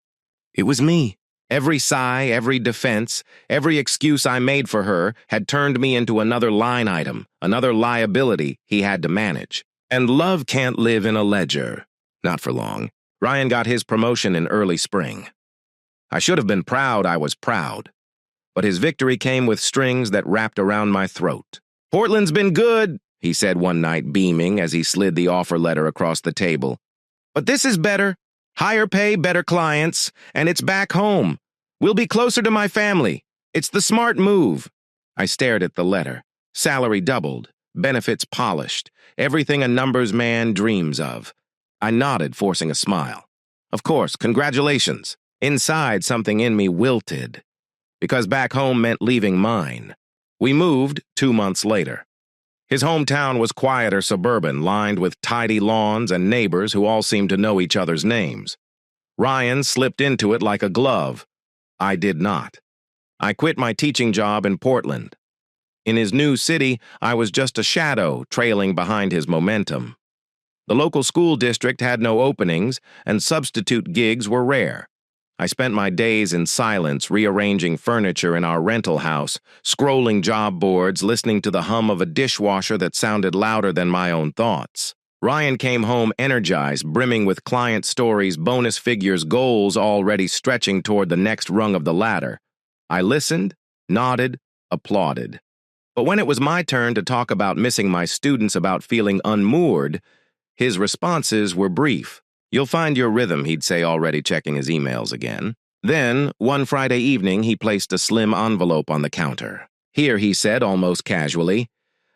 Speaker 1: It was me. Every sigh, every defense, every excuse I made for her had turned me into another line item, another liability he had to manage. And love can't live in a ledger. Not for long. Ryan got his promotion in early spring. I should have been proud I was proud. But his victory came with strings that wrapped around my throat. Portland's been good, he said one night, beaming as he slid the offer letter across the table. But this is better. Higher pay, better clients, and it's back home. We'll be closer to my family. It's the smart move. I stared at the letter. Salary doubled, benefits polished, everything a numbers man dreams of. I nodded, forcing a smile. Of course, congratulations. Inside, something in me wilted, because back home meant leaving mine. We moved 2 months later. His hometown was quieter suburban, lined with tidy lawns and neighbors who all seemed to know each other's names. Ryan slipped into it like a glove. I did not. I quit my teaching job in Portland. In his new city, I was just a shadow trailing behind his momentum. The local school district had no openings, and substitute gigs were rare. I spent my days in silence, rearranging furniture in our rental house, scrolling job boards, listening to the hum of a dishwasher that sounded louder than my own thoughts. Ryan came home energized, brimming with client stories, bonus figures, goals already stretching toward the next rung of the ladder. I listened, nodded, applauded. But when it was my turn to talk about missing my students, about feeling unmoored, his responses were brief. You'll find your rhythm, he'd say, already checking his emails again. Then, one Friday evening, he placed a slim envelope on the counter. Here, he said, almost casually,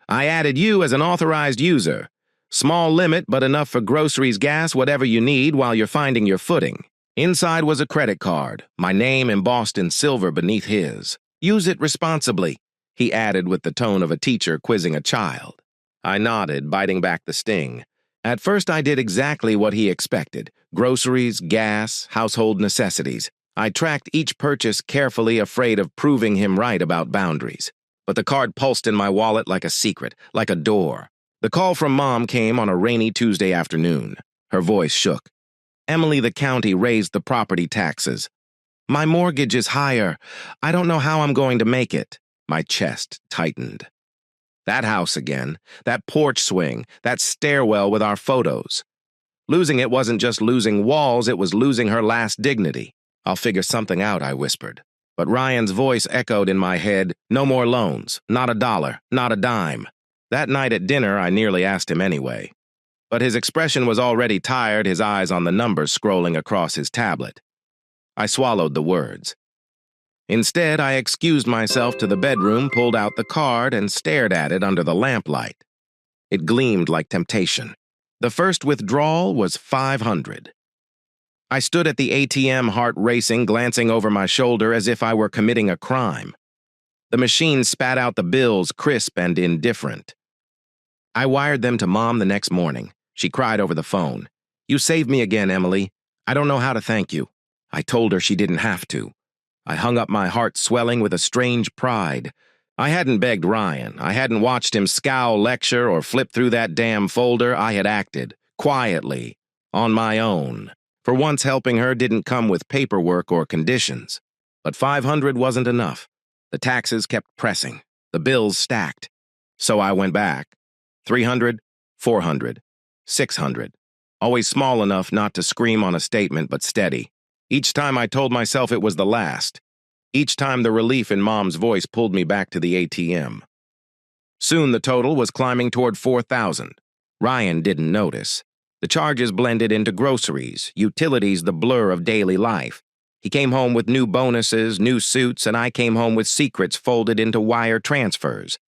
Speaker 1: I added you as an authorized user. Small limit, but enough for groceries, gas, whatever you need while you're finding your footing. Inside was a credit card, my name embossed in silver beneath his. Use it responsibly, he added with the tone of a teacher quizzing a child. I nodded, biting back the sting. At first, I did exactly what he expected. Groceries, gas, household necessities. I tracked each purchase carefully, afraid of proving him right about boundaries. But the card pulsed in my wallet like a secret, like a door. The call from Mom came on a rainy Tuesday afternoon. Her voice shook. Emily, the county raised the property taxes. My mortgage is higher. I don't know how I'm going to make it. My chest tightened. That house again, that porch swing, that stairwell with our photos. Losing it wasn't just losing walls, it was losing her last dignity. I'll figure something out, I whispered. But Ryan's voice echoed in my head, no more loans, not a dollar, not a dime. That night at dinner, I nearly asked him anyway. But his expression was already tired, his eyes on the numbers scrolling across his tablet. I swallowed the words. Instead, I excused myself to the bedroom, pulled out the card, and stared at it under the lamplight. It gleamed like temptation. The first withdrawal was $500. I stood at the ATM, heart racing, glancing over my shoulder as if I were committing a crime. The machine spat out the bills, crisp and indifferent. I wired them to Mom the next morning. She cried over the phone. You saved me again, Emily. I don't know how to thank you. I told her she didn't have to. I hung up my heart swelling with a strange pride. I hadn't begged Ryan. I hadn't watched him scowl lecture or flip through that damn folder. I had acted, quietly, on my own. For once, helping her didn't come with paperwork or conditions. But $500 wasn't enough. The taxes kept pressing. The bills stacked. So I went back. $300, $400, $600. Always small enough not to scream on a statement, but steady. Each time I told myself it was the last. Each time the relief in Mom's voice pulled me back to the ATM. Soon the total was climbing toward $4,000. Ryan didn't notice. The charges blended into groceries, utilities, the blur of daily life. He came home with new bonuses, new suits, and I came home with secrets folded into wire transfers.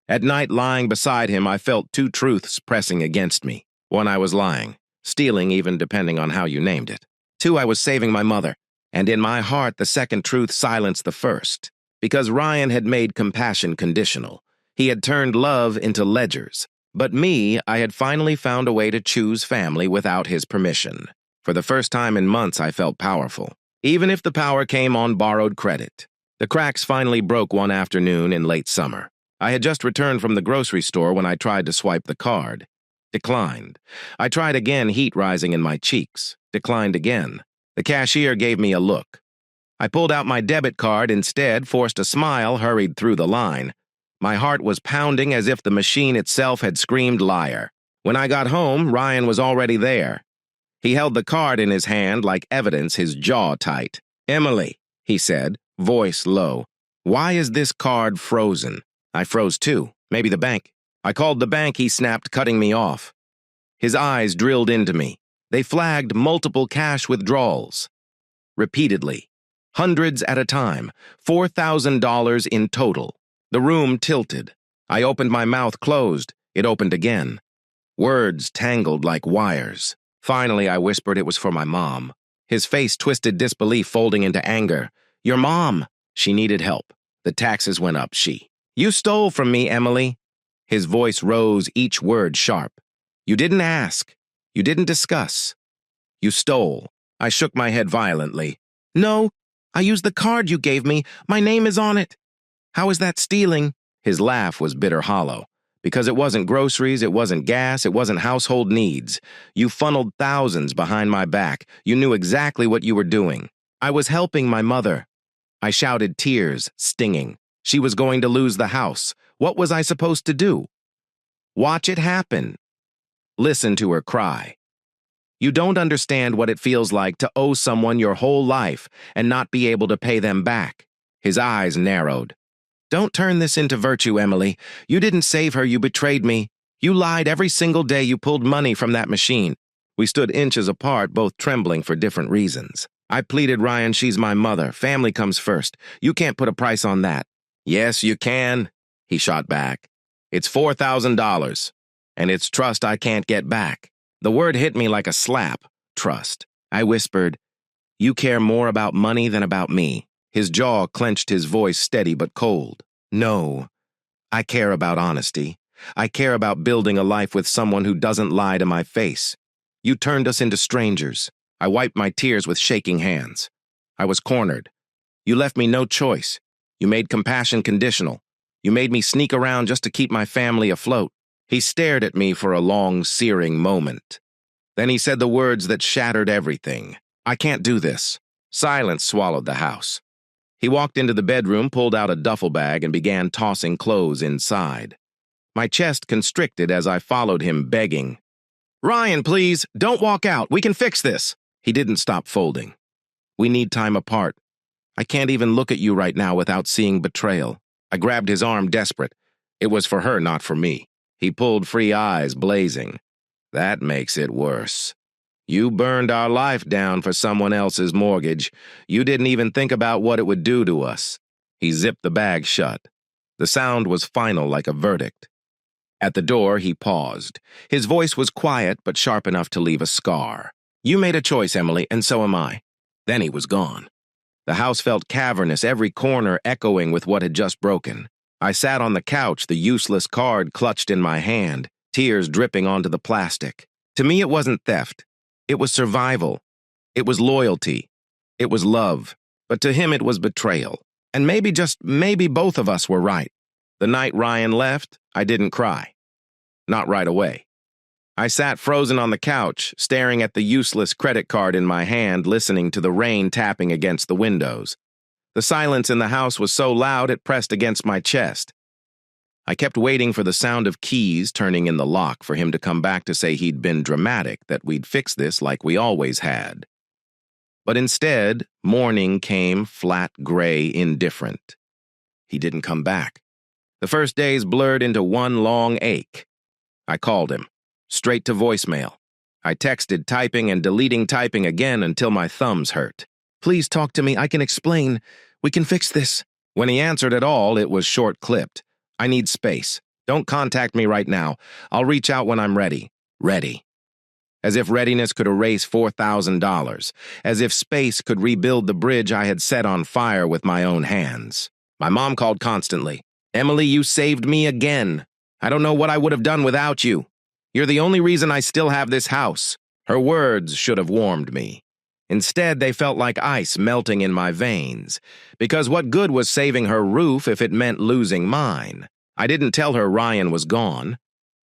Speaker 1: At night, lying beside him, I felt two truths pressing against me. One, I was lying, stealing even depending on how you named it. Two, I was saving my mother. And in my heart, the second truth silenced the first. Because Ryan had made compassion conditional. He had turned love into ledgers. But me, I had finally found a way to choose family without his permission. For the first time in months, I felt powerful. Even if the power came on borrowed credit. The cracks finally broke one afternoon in late summer. I had just returned from the grocery store when I tried to swipe the card. Declined. I tried again, heat rising in my cheeks. Declined again. The cashier gave me a look. I pulled out my debit card instead, forced a smile, hurried through the line. My heart was pounding as if the machine itself had screamed liar. When I got home, Ryan was already there. He held the card in his hand like evidence, his jaw tight. "Emily," he said, voice low, "why is this card frozen?" I froze too. Maybe the bank. I called the bank, he snapped, cutting me off. His eyes drilled into me. They flagged multiple cash withdrawals. Repeatedly. Hundreds at a time. $4,000 in total. The room tilted. I opened my mouth closed. It opened again. Words tangled like wires. Finally, I whispered it was for my mom. His face twisted disbelief, folding into anger. "Your mom." She needed help. The taxes went up, "You stole from me, Emily." His voice rose, each word sharp. "You didn't ask. You didn't discuss. You stole." I shook my head violently. "No, I used the card you gave me. My name is on it." "How is that stealing?" His laugh was bitter hollow. "Because it wasn't groceries, it wasn't gas, it wasn't household needs. You funneled thousands behind my back. You knew exactly what you were doing." "I was helping my mother." I shouted, tears stinging. She was going to lose the house. What was I supposed to do? Watch it happen. Listen to her cry. You don't understand what it feels like to owe someone your whole life and not be able to pay them back. His eyes narrowed. "Don't turn this into virtue, Emily. You didn't save her, you betrayed me. You lied every single day you pulled money from that machine." We stood inches apart, both trembling for different reasons. I pleaded, "Ryan, she's my mother. Family comes first. You can't put a price on that." "Yes, you can," he shot back. "It's $4,000, and it's trust I can't get back." The word hit me like a slap. Trust. I whispered, "You care more about money than about me." His jaw clenched, his voice steady but cold. "No, I care about honesty. I care about building a life with someone who doesn't lie to my face. You turned us into strangers." I wiped my tears with shaking hands. I was cornered. You left me no choice. You made compassion conditional. You made me sneak around just to keep my family afloat. He stared at me for a long, searing moment. Then he said the words that shattered everything. "I can't do this." Silence swallowed the house. He walked into the bedroom, pulled out a duffel bag, and began tossing clothes inside. My chest constricted as I followed him, begging, "Ryan, please, don't walk out. We can fix this." He didn't stop folding. "We need time apart. I can't even look at you right now without seeing betrayal." I grabbed his arm, desperate. It was for her, not for me. He pulled free, eyes blazing. "That makes it worse. You burned our life down for someone else's mortgage. You didn't even think about what it would do to us." He zipped the bag shut. The sound was final, like a verdict. At the door, he paused. His voice was quiet, but sharp enough to leave a scar. "You made a choice, Emily, and so am I." Then he was gone. The house felt cavernous, every corner echoing with what had just broken. I sat on the couch, the useless card clutched in my hand, tears dripping onto the plastic. To me, it wasn't theft. It was survival. It was loyalty. It was love. But to him it was betrayal. And maybe, just maybe, both of us were right. The night Ryan left, I didn't cry. Not right away. I sat frozen on the couch, staring at the useless credit card in my hand, listening to the rain tapping against the windows. The silence in the house was so loud it pressed against my chest. I kept waiting for the sound of keys turning in the lock for him to come back to say he'd been dramatic, that we'd fix this like we always had. But instead, morning came flat, gray, indifferent. He didn't come back. The first days blurred into one long ache. I called him, straight to voicemail. I texted, typing and deleting typing again until my thumbs hurt. "Please talk to me, I can explain. We can fix this." When he answered at all, it was short-clipped. "I need space. Don't contact me right now. I'll reach out when I'm ready." Ready. As if readiness could erase $4,000. As if space could rebuild the bridge I had set on fire with my own hands. My mom called constantly. "Emily, you saved me again. I don't know what I would have done without you. You're the only reason I still have this house." Her words should have warmed me. Instead, they felt like ice melting in my veins, because what good was saving her roof if it meant losing mine? I didn't tell her Ryan was gone.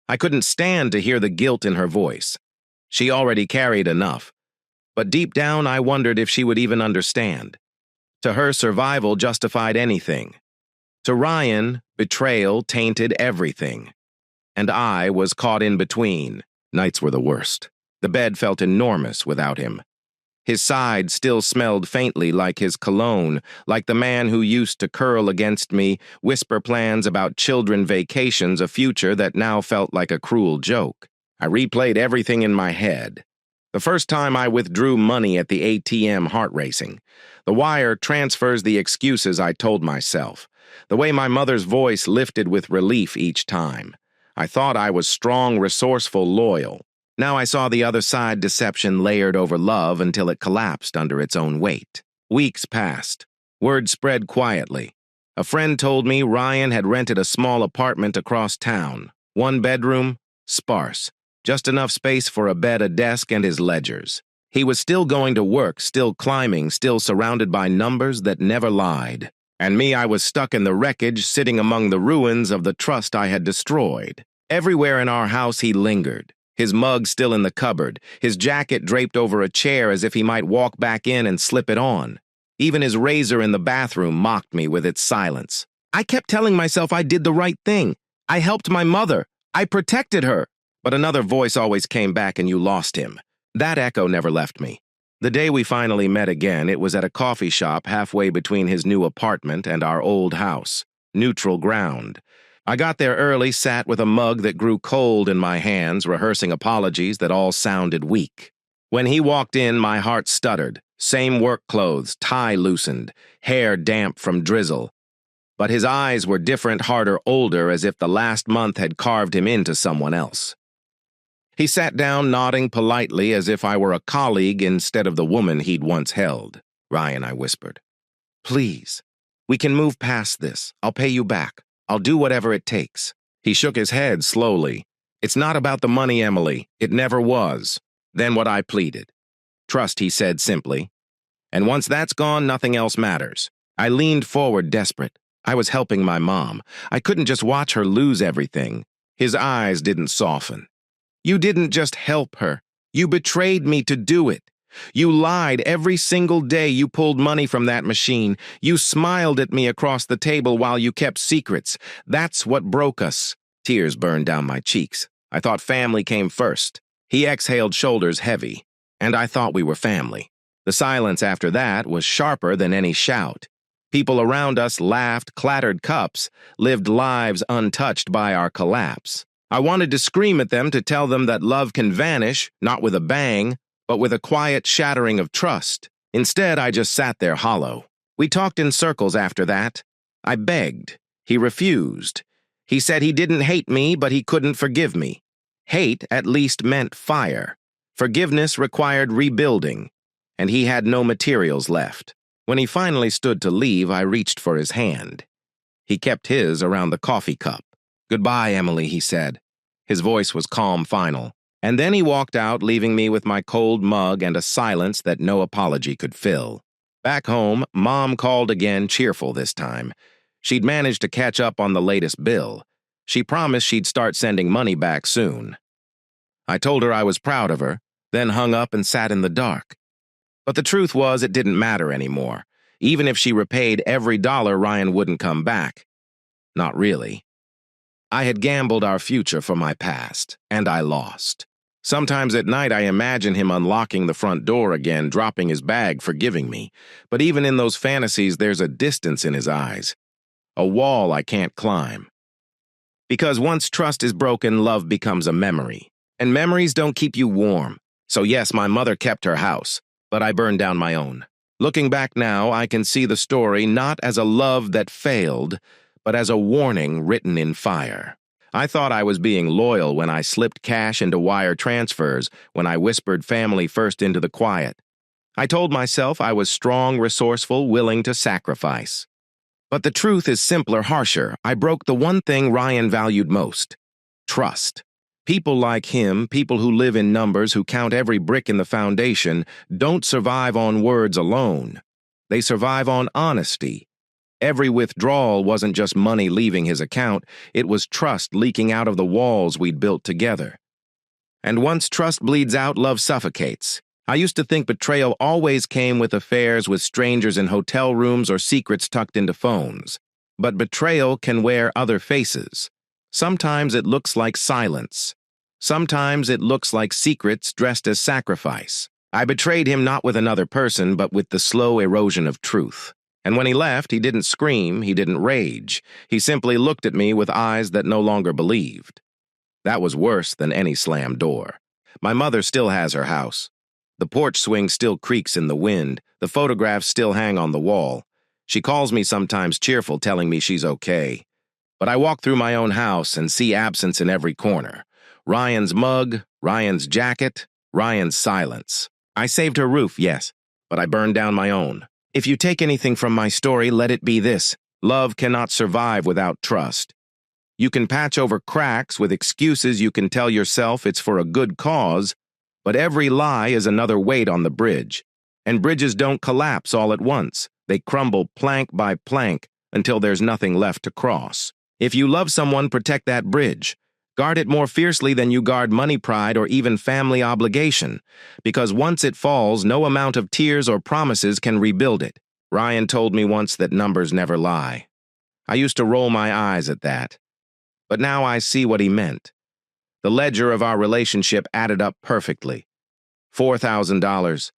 Speaker 1: I couldn't stand to hear the guilt in her voice. She already carried enough. But deep down, I wondered if she would even understand. To her, survival justified anything. To Ryan, betrayal tainted everything. And I was caught in between. Nights were the worst. The bed felt enormous without him. His side still smelled faintly like his cologne, like the man who used to curl against me, whisper plans about children vacations, a future that now felt like a cruel joke. I replayed everything in my head. The first time I withdrew money at the ATM, heart racing. The wire transfers the excuses I told myself. The way my mother's voice lifted with relief each time. I thought I was strong, resourceful, loyal. Now I saw the other side, deception layered over love until it collapsed under its own weight. Weeks passed. Word spread quietly. A friend told me Ryan had rented a small apartment across town. 1 bedroom, sparse. Just enough space for a bed, a desk, and his ledgers. He was still going to work, still climbing, still surrounded by numbers that never lied. And me, I was stuck in the wreckage, sitting among the ruins of the trust I had destroyed. Everywhere in our house he lingered. His mug still in the cupboard, his jacket draped over a chair as if he might walk back in and slip it on. Even his razor in the bathroom mocked me with its silence. I kept telling myself I did the right thing. I helped my mother. I protected her. But another voice always came back, "And you lost him." That echo never left me. The day we finally met again, it was at a coffee shop halfway between his new apartment and our old house. Neutral ground. I got there early, sat with a mug that grew cold in my hands, rehearsing apologies that all sounded weak. When he walked in, my heart stuttered. Same work clothes, tie loosened, hair damp from drizzle. But his eyes were different, harder, older, as if the last month had carved him into someone else. He sat down, nodding politely as if I were a colleague instead of the woman he'd once held. "Ryan," I whispered. "Please, we can move past this. I'll pay you back. I'll do whatever it takes." He shook his head slowly. "It's not about the money, Emily. It never was." Then what I pleaded. "Trust," he said simply. "And once that's gone, nothing else matters." I leaned forward, desperate. I was helping my mom. I couldn't just watch her lose everything. His eyes didn't soften. "You didn't just help her. You betrayed me to do it. You lied every single day you pulled money from that machine. You smiled at me across the table while you kept secrets. That's what broke us." Tears burned down my cheeks. I thought family came first. He exhaled, shoulders heavy. And I thought we were family. The silence after that was sharper than any shout. People around us laughed, clattered cups, lived lives untouched by our collapse. I wanted to scream at them, to tell them that love can vanish, not with a bang, but with a quiet shattering of trust. Instead, I just sat there hollow. We talked in circles after that. I begged. He refused. He said he didn't hate me, but he couldn't forgive me. Hate at least meant fire. Forgiveness required rebuilding, and he had no materials left. When he finally stood to leave, I reached for his hand. He kept his around the coffee cup. "Goodbye, Emily," he said. His voice was calm, final. And then he walked out, leaving me with my cold mug and a silence that no apology could fill. Back home, Mom called again, cheerful this time. She'd managed to catch up on the latest bill. She promised she'd start sending money back soon. I told her I was proud of her, then hung up and sat in the dark. But the truth was it didn't matter anymore. Even if she repaid every dollar, Ryan wouldn't come back. Not really. I had gambled our future for my past, and I lost. Sometimes at night I imagine him unlocking the front door again, dropping his bag, forgiving me. But even in those fantasies, there's a distance in his eyes. A wall I can't climb. Because once trust is broken, love becomes a memory. And memories don't keep you warm. So yes, my mother kept her house, but I burned down my own. Looking back now, I can see the story not as a love that failed, but as a warning written in fire. I thought I was being loyal when I slipped cash into wire transfers, when I whispered family first into the quiet. I told myself I was strong, resourceful, willing to sacrifice. But the truth is simpler, harsher. I broke the one thing Ryan valued most: trust. People like him, people who live in numbers, who count every brick in the foundation, don't survive on words alone. They survive on honesty. Every withdrawal wasn't just money leaving his account, it was trust leaking out of the walls we'd built together. And once trust bleeds out, love suffocates. I used to think betrayal always came with affairs with strangers in hotel rooms or secrets tucked into phones. But betrayal can wear other faces. Sometimes it looks like silence. Sometimes it looks like secrets dressed as sacrifice. I betrayed him not with another person, but with the slow erosion of truth. And when he left, he didn't scream, he didn't rage. He simply looked at me with eyes that no longer believed. That was worse than any slammed door. My mother still has her house. The porch swing still creaks in the wind. The photographs still hang on the wall. She calls me sometimes cheerful, telling me she's okay. But I walk through my own house and see absence in every corner. Ryan's mug, Ryan's jacket, Ryan's silence. I saved her roof, yes, but I burned down my own. If you take anything from my story, let it be this: love cannot survive without trust. You can patch over cracks with excuses, you can tell yourself it's for a good cause, but every lie is another weight on the bridge. And bridges don't collapse all at once. They crumble plank by plank until there's nothing left to cross. If you love someone, protect that bridge. Guard it more fiercely than you guard money, pride, or even family obligation, because once it falls, no amount of tears or promises can rebuild it. Ryan told me once that numbers never lie. I used to roll my eyes at that, but now I see what he meant. The ledger of our relationship added up perfectly. $4,000,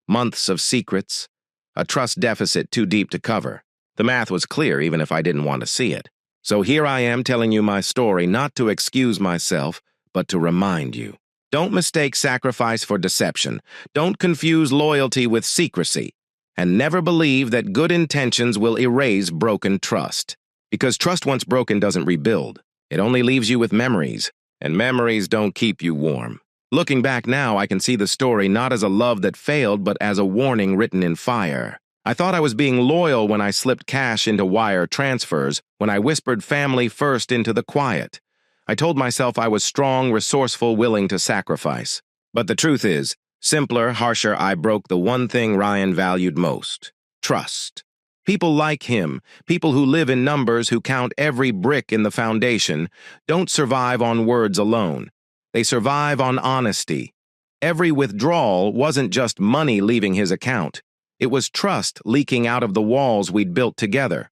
Speaker 1: months of secrets, a trust deficit too deep to cover. The math was clear even if I didn't want to see it. So here I am telling you my story, not to excuse myself, but to remind you. Don't mistake sacrifice for deception. Don't confuse loyalty with secrecy. And never believe that good intentions will erase broken trust. Because trust once broken doesn't rebuild. It only leaves you with memories, and memories don't keep you warm. Looking back now, I can see the story not as a love that failed, but as a warning written in fire. I thought I was being loyal when I slipped cash into wire transfers, when I whispered family first into the quiet. I told myself I was strong, resourceful, willing to sacrifice. But the truth is, simpler, harsher, I broke the one thing Ryan valued most: trust. People like him, people who live in numbers, who count every brick in the foundation, don't survive on words alone. They survive on honesty. Every withdrawal wasn't just money leaving his account. It was trust leaking out of the walls we'd built together.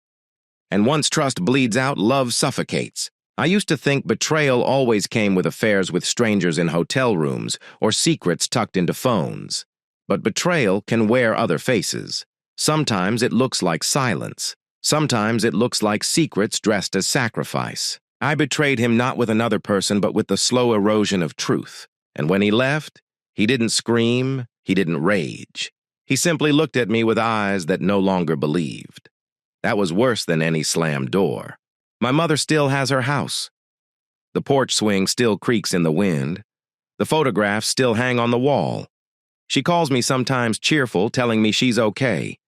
Speaker 1: And once trust bleeds out, love suffocates. I used to think betrayal always came with affairs with strangers in hotel rooms or secrets tucked into phones. But betrayal can wear other faces. Sometimes it looks like silence. Sometimes it looks like secrets dressed as sacrifice. I betrayed him not with another person, but with the slow erosion of truth. And when he left, he didn't scream, he didn't rage. He simply looked at me with eyes that no longer believed. That was worse than any slammed door. My mother still has her house. The porch swing still creaks in the wind. The photographs still hang on the wall. She calls me sometimes cheerful, telling me she's okay.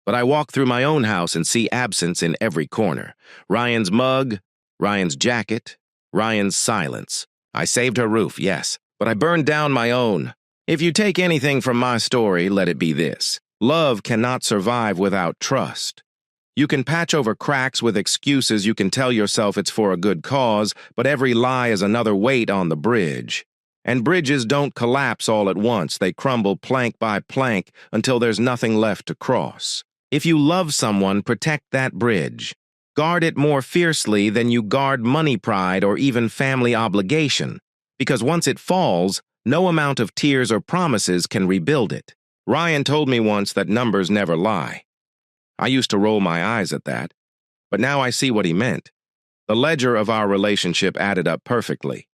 Speaker 1: But I walk through my own house and see absence in every corner. Ryan's mug, Ryan's jacket, Ryan's silence. I saved her roof, yes, but I burned down my own. If you take anything from my story, let it be this: Love cannot survive without trust. You can patch over cracks with excuses, you can tell yourself it's for a good cause, but every lie is another weight on the bridge. And bridges don't collapse all at once, they crumble plank by plank until there's nothing left to cross. If you love someone, protect that bridge. Guard it more fiercely than you guard money pride or even family obligation, because once it falls, no amount of tears or promises can rebuild it. Ryan told me once that numbers never lie. I used to roll my eyes at that, but now I see what he meant. The ledger of our relationship added up perfectly.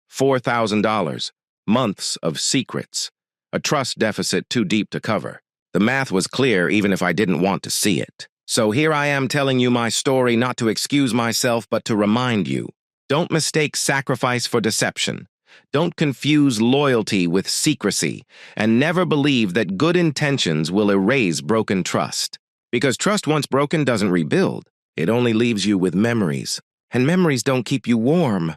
Speaker 1: $4,000, months of secrets, a trust deficit too deep to cover. The math was clear even if I didn't want to see it. So here I am telling you my story not to excuse myself but to remind you. Don't mistake sacrifice for deception. Don't confuse loyalty with secrecy, and never believe that good intentions will erase broken trust. Because trust once broken doesn't rebuild. It only leaves you with memories. And memories don't keep you warm.